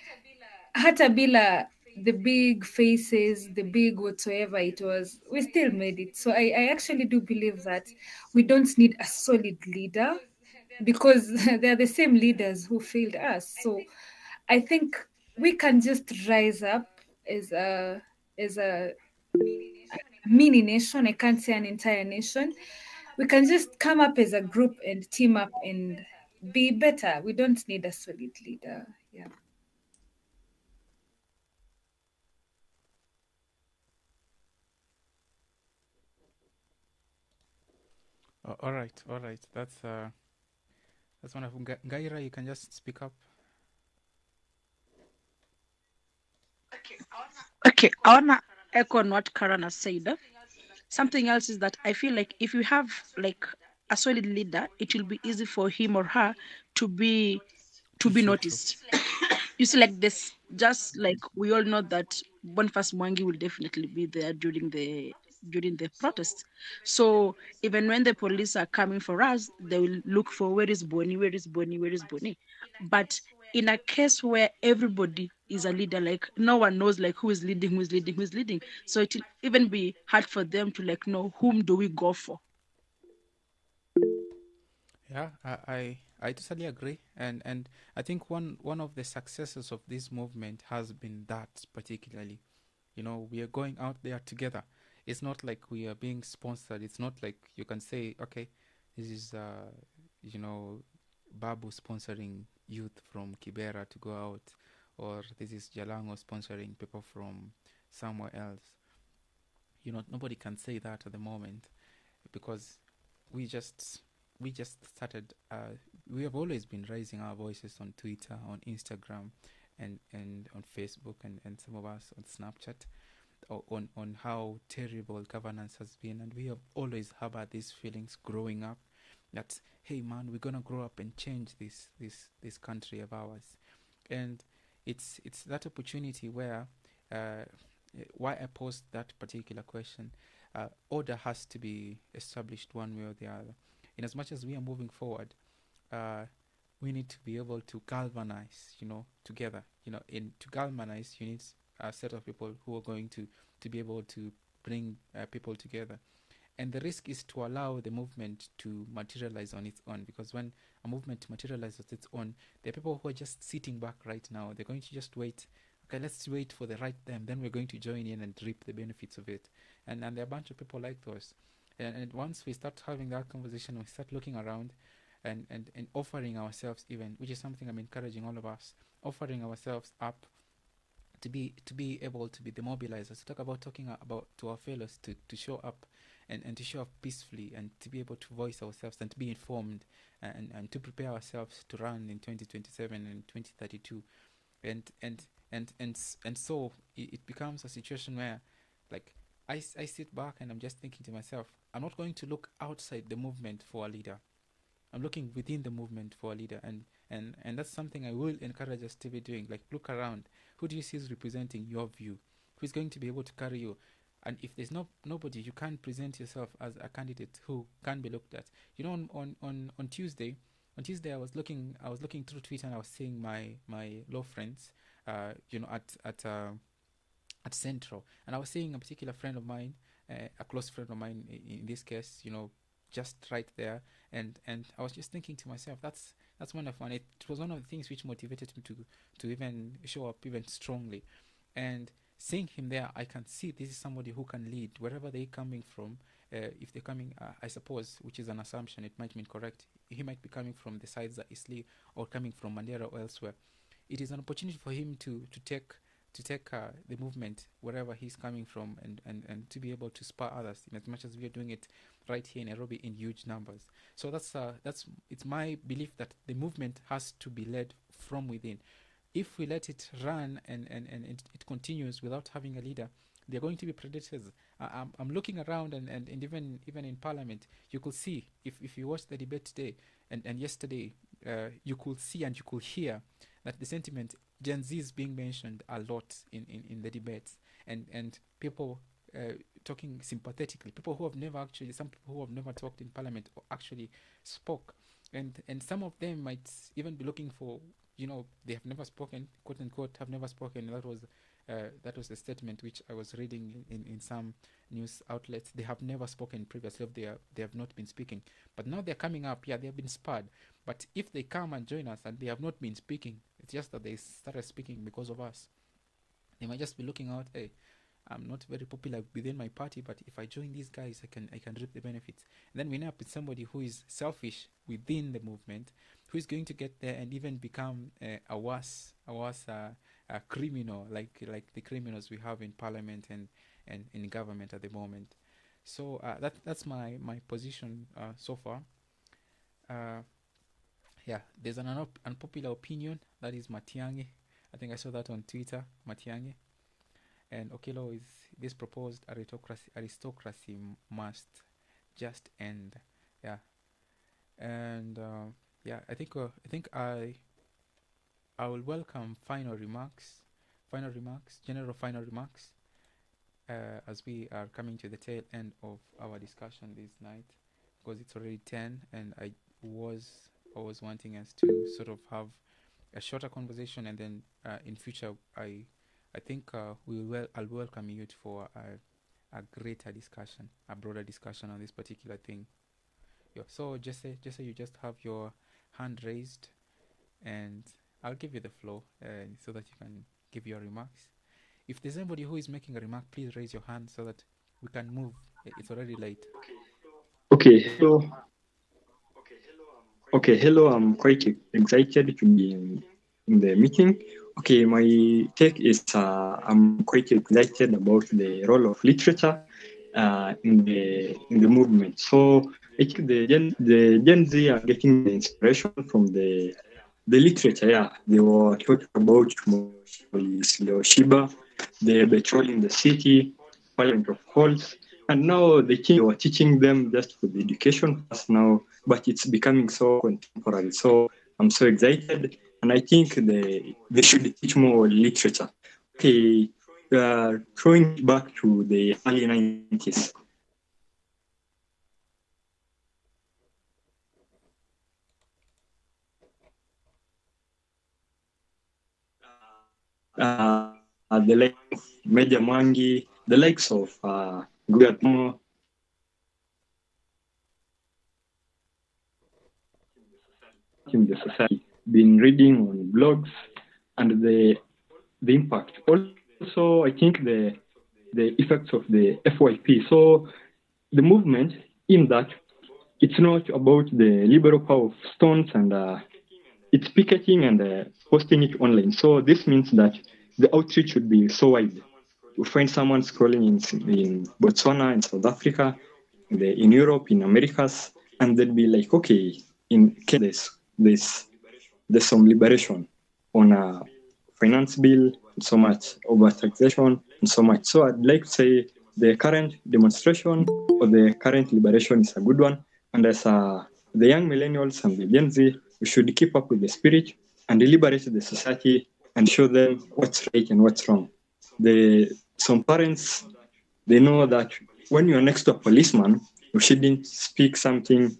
hata bila the big faces, the big whatsoever it was, we still made it. So I actually do believe that we don't need a solid leader, because they're the same leaders who failed us. So I think we can just rise up as a mini nation. I can't say an entire nation. We can just come up as a group and team up and be better. We don't need a solid leader. Yeah. All right, all right. That's wonderful. Gaira, you can just speak up. Okay, I wanna echo on what Karan has said. Something else is that I feel like if you have like a solid leader, it will be easy for him or her to be True. noticed. You see, like this, just like we all know that Boniface Mwangi will definitely be there during the protest. So even when the police are coming for us, they will look for where is Boni, where is Boni, where is Boni. But in a case where everybody is a leader, like no one knows like who is leading, who is leading, who is leading. So it will even be hard for them to like know whom do we go for. Yeah, I totally agree, and I think one of the successes of this movement has been that particularly, we are going out there together. It's not like we are being sponsored. It's not like you can say, okay, this is Babu sponsoring youth from Kibera to go out, or this is Jalango sponsoring people from somewhere else. Nobody can say that at the moment, because we just started. We have always been raising our voices on Twitter, on Instagram, and on Facebook, and some of us on Snapchat, on how terrible governance has been, and we have always harbored these feelings growing up, that hey man, we're gonna grow up and change this country of ours. And it's that opportunity where, why I posed that particular question. Order has to be established one way or the other. In as much as we are moving forward, uh, we need to be able to galvanize, together. To galvanize, you need a set of people who are going to be able to bring people together. And the risk is to allow the movement to materialize on its own, because when a movement materializes on its own, there are people who are just sitting back right now. They're going to just wait. Okay, let's wait for the right time, then we're going to join in and reap the benefits of it. And there are a bunch of people like those. And once we start having that conversation, we start looking around and offering ourselves, even, which is something I'm encouraging all of us, offering ourselves up to be able to be the mobilizers, to talk about talking about to our fellows, to show up and to show up peacefully, and to be able to voice ourselves and to be informed, and to prepare ourselves to run in 2027 and 2032. And so it becomes a situation where, like, I sit back and I'm just thinking to myself, I'm not going to look outside the movement for a leader. I'm looking within the movement for a leader, and that's something I will encourage us to be doing. Like, look around. Who do you see is representing your view? Who's going to be able to carry you? And if there's nobody, you can't present yourself as a candidate who can be looked at. On Tuesday I was looking through Twitter, and I was seeing my law friends, at Central, and I was seeing a particular friend of mine, a close friend of mine in this case, just right there, and I was just thinking to myself, that's wonderful, and it was one of the things which motivated me to even show up even strongly, and seeing him there, I can see this is somebody who can lead wherever they're coming from. If they're coming, I suppose, which is an assumption, it might be incorrect. He might be coming from the sides that Isli, or coming from Mandera or elsewhere. It is an opportunity for him to take the movement wherever he's coming from, and to be able to spur others, in as much as we are doing it right here in Nairobi in huge numbers. So that's it's my belief that the movement has to be led from within. If we let it run and it continues without having a leader, they're going to be predators. I'm looking around, and even in Parliament, you could see, if you watch the debate today and yesterday, you could see and you could hear that the sentiment Gen Z is being mentioned a lot in the debates, and people talking sympathetically, people who have never actually, some people who have never talked in parliament or actually spoke, and some of them might even be looking for, they have never spoken, quote unquote, have never spoken. That was a statement which I was reading in some news outlets. They have never spoken previously. They have not been speaking, but now they're coming up. Yeah, they have been spurred. But if they come and join us and they have not been speaking, it's just that they started speaking because of us. They might just be looking out, hey, I'm not very popular within my party, but if I join these guys, I can reap the benefits. And then we end up with somebody who is selfish within the movement, who is going to get there and even become a worse criminal, like the criminals we have in parliament and in government at the moment. So that's my position so far. Yeah, there's an unpopular opinion, that is Matiang'i. I think I saw that on Twitter, Matiang'i. And Okelo is, this proposed aristocracy must just end. Yeah, and yeah, I think I will welcome general final remarks, as we are coming to the tail end of our discussion this night, because it's already 10, and I was wanting us to sort of have a shorter conversation, and then in future I think I'll welcome you for a greater discussion, a broader discussion on this particular thing. Yeah, so just say you just have your hand raised, and I'll give you the floor so that you can give your remarks. If there's anybody who is making a remark, please raise your hand so that we can move. It's already late. Okay, hello. Okay, hello. I'm quite excited to be in the meeting. Okay, my take is I'm quite excited about the role of literature in the movement. So I think the Gen Z are getting the inspiration from the literature. Yeah, they were talking about Shiba, the petrol in the city, Parliament of Halls, and now they were teaching them just for the education class now, but it's becoming so contemporary. So I'm so excited, and I think they should teach more literature. Okay, throwing it back to the early 90s. The likes of Major Mangi, the likes of Guyatmo, in the society, been reading on blogs, and the impact. Also, I think the effects of the FYP. So the movement in that it's not about the liberal power of stones, and it's picketing and posting it online. So this means that the outreach should be so wide. You find someone scrolling in Botswana, in South Africa, in Europe, in Americas, and they'd be like, okay, in Kenya, there's some liberation on a finance bill, and so much over taxation, and so much. So I'd like to say the current demonstration or the current liberation is a good one. And as the young millennials and the Gen Z, we should keep up with the spirit and liberate the society and show them what's right and what's wrong. Some parents, they know that when you're next to a policeman, you shouldn't speak something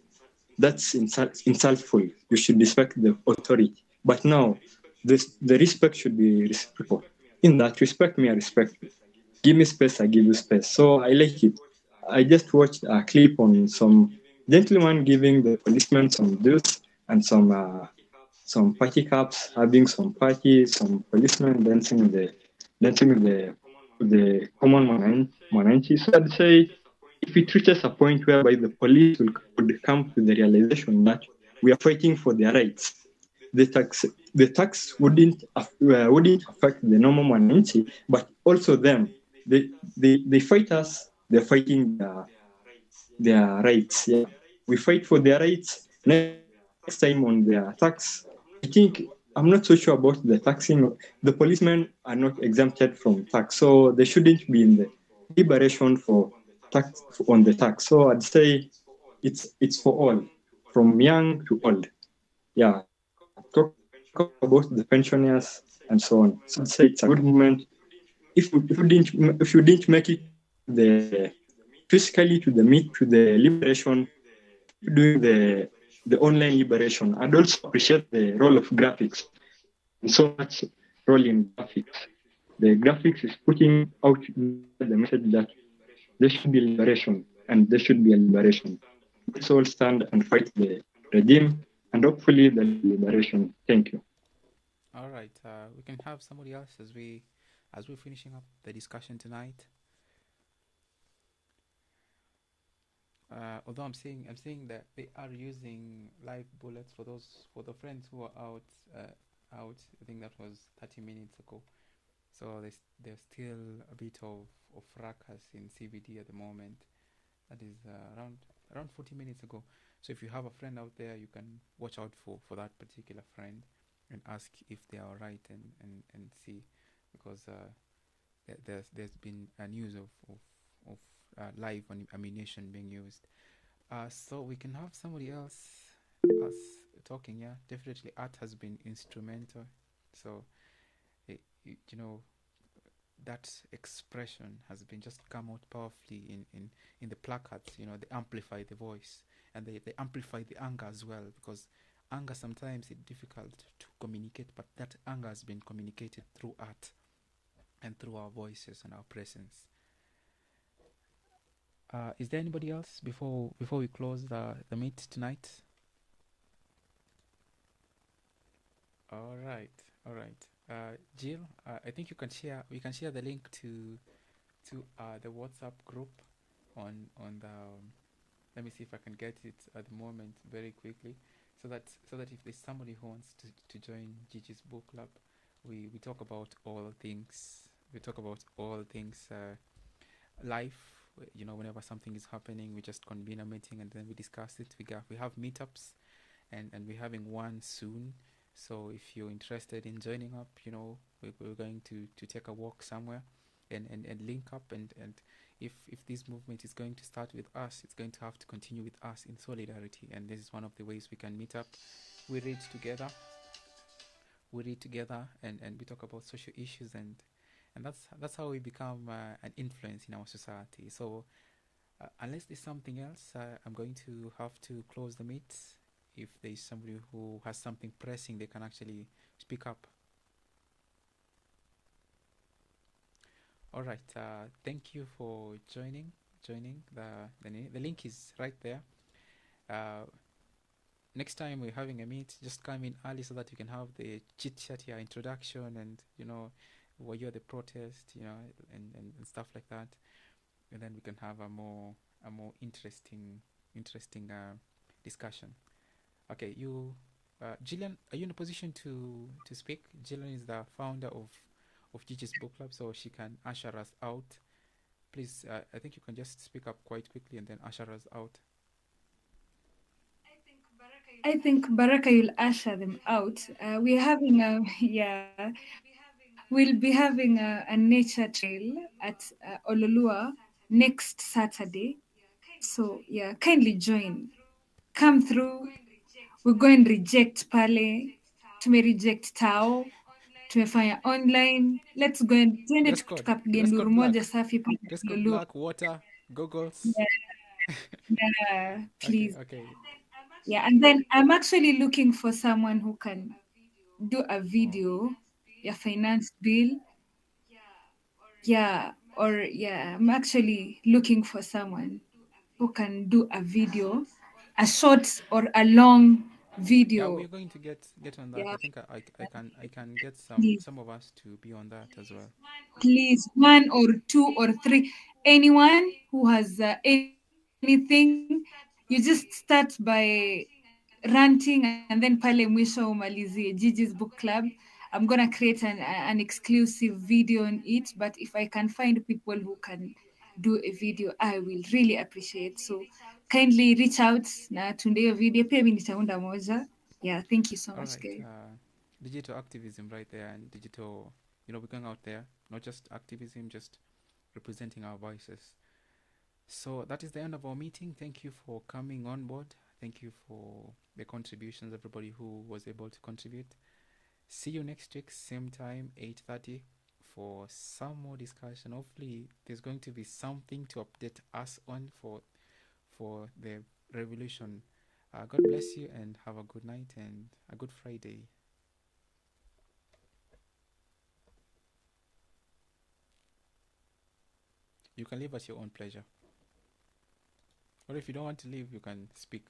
that's insultful. You should respect the authority. But now, the respect should be reciprocal. In that, respect me, I respect you. Give me space, I give you space. So I like it. I just watched a clip on some gentleman giving the policemen some dues and some party caps, having some party, some policemen dancing with the common mananchi. So I'd say if it reaches a point whereby the police would come to the realization that we are fighting for their rights, the tax wouldn't affect the normal mananchi, but also them. They fight us. They're fighting their rights. Yeah, we fight for their rights. Next time on their tax, I think I'm not so sure about the taxing. The policemen are not exempted from tax, so they shouldn't be in the liberation for tax on the tax. So I'd say it's for all, from young to old. talk about the pensioners and so on. So I'd say it's a good movement. If you didn't make it to the physically to the meet to the liberation, keep doing the online liberation. I'd also appreciate the role of graphics and so much role in graphics. The graphics is putting out the message that there should be liberation and there should be a liberation. Let's all stand and fight the regime and hopefully the liberation. Thank you. All right, we can have somebody else as we're finishing up the discussion tonight. Although I'm seeing that they are using live bullets for the friends who are out. I think that was 30 minutes ago. So there's still a bit of fracas in CBD at the moment. That is around 40 minutes ago. So if you have a friend out there, you can watch out for that particular friend and ask if they are right and see, because there's been a news of live ammunition being used. So we can have somebody else us talking. Yeah, definitely art has been instrumental. So you know, that expression has been just come out powerfully in the placards. You know, they amplify the voice and they amplify the anger as well, because anger sometimes it's difficult to communicate, but that anger has been communicated through art and through our voices and our presence. Is there anybody else before we close the meet tonight? All right, all right. Jill, I think we can share the link to the WhatsApp group on the let me see if I can get it at the moment very quickly, so that if there's somebody who wants to join Gigi's book club, we talk about all things. We talk about all things life. You know, whenever something is happening, we just convene a meeting and then we discuss it. We have meetups, and we're having one soon. So if you're interested in joining up, you know, we're going to take a walk somewhere and link up, and if this movement is going to start with us, it's going to have to continue with us in solidarity, and this is one of the ways we can meet up. We read together, and we talk about social issues, and that's how we become an influence in our society. So unless there's something else, I'm going to have to close the meet. If there's somebody who has something pressing, they can actually speak up. All right. Thank you for joining. The link is right there. Next time we're having a meet, just come in early so that you can have the chit chat here, introduction, and you know, were you at the protest, you know, and stuff like that, and then we can have a more interesting discussion. Okay, Gillian, are you in a position to speak? Gillian is the founder of Gigi's book club, so she can usher us out. Please, I think you can just speak up quite quickly and then usher us out. I think Baraka, you'll usher them out. We're having a yeah, we'll be having a nature trail at Ololua next Saturday. So yeah, kindly join. Come through. We're going to reject pale. Tume reject tao. Tumefanya online. Let's go and twende tukapige nduru moja safi pale Dress code Ololua. black, water, goggles. Yeah, please. Okay. Yeah, and then I'm actually looking for someone who can do a video, your finance bill. Yeah, or yeah, I'm actually looking for someone who can do a video, a short or a long Yeah, video. we're going to get on that. Yeah, I think I can get please, some of us to be on that as well. please, one or two or three, anyone who has anything, you just start by ranting and then pale mwisho umalizie Gigi's book club. I'm gonna create an exclusive video on it, but if I can find people who can do a video, I will really appreciate. So kindly reach out na tunde hiyo video, pia mimi nitaunda moja. Yeah, thank you so All much, right. guys. Digital activism right there, and digital, you know, we're going out there, not just activism, just representing our voices. So that is the end of our meeting. Thank you for coming on board. Thank you for the contributions, everybody who was able to contribute. See you next week, same time, 8:30, for some more discussion. Hopefully, there's going to be something to update us on for the revolution. God bless you and have a good night and a good Friday. You can leave at your own pleasure. Or if you don't want to leave, you can speak.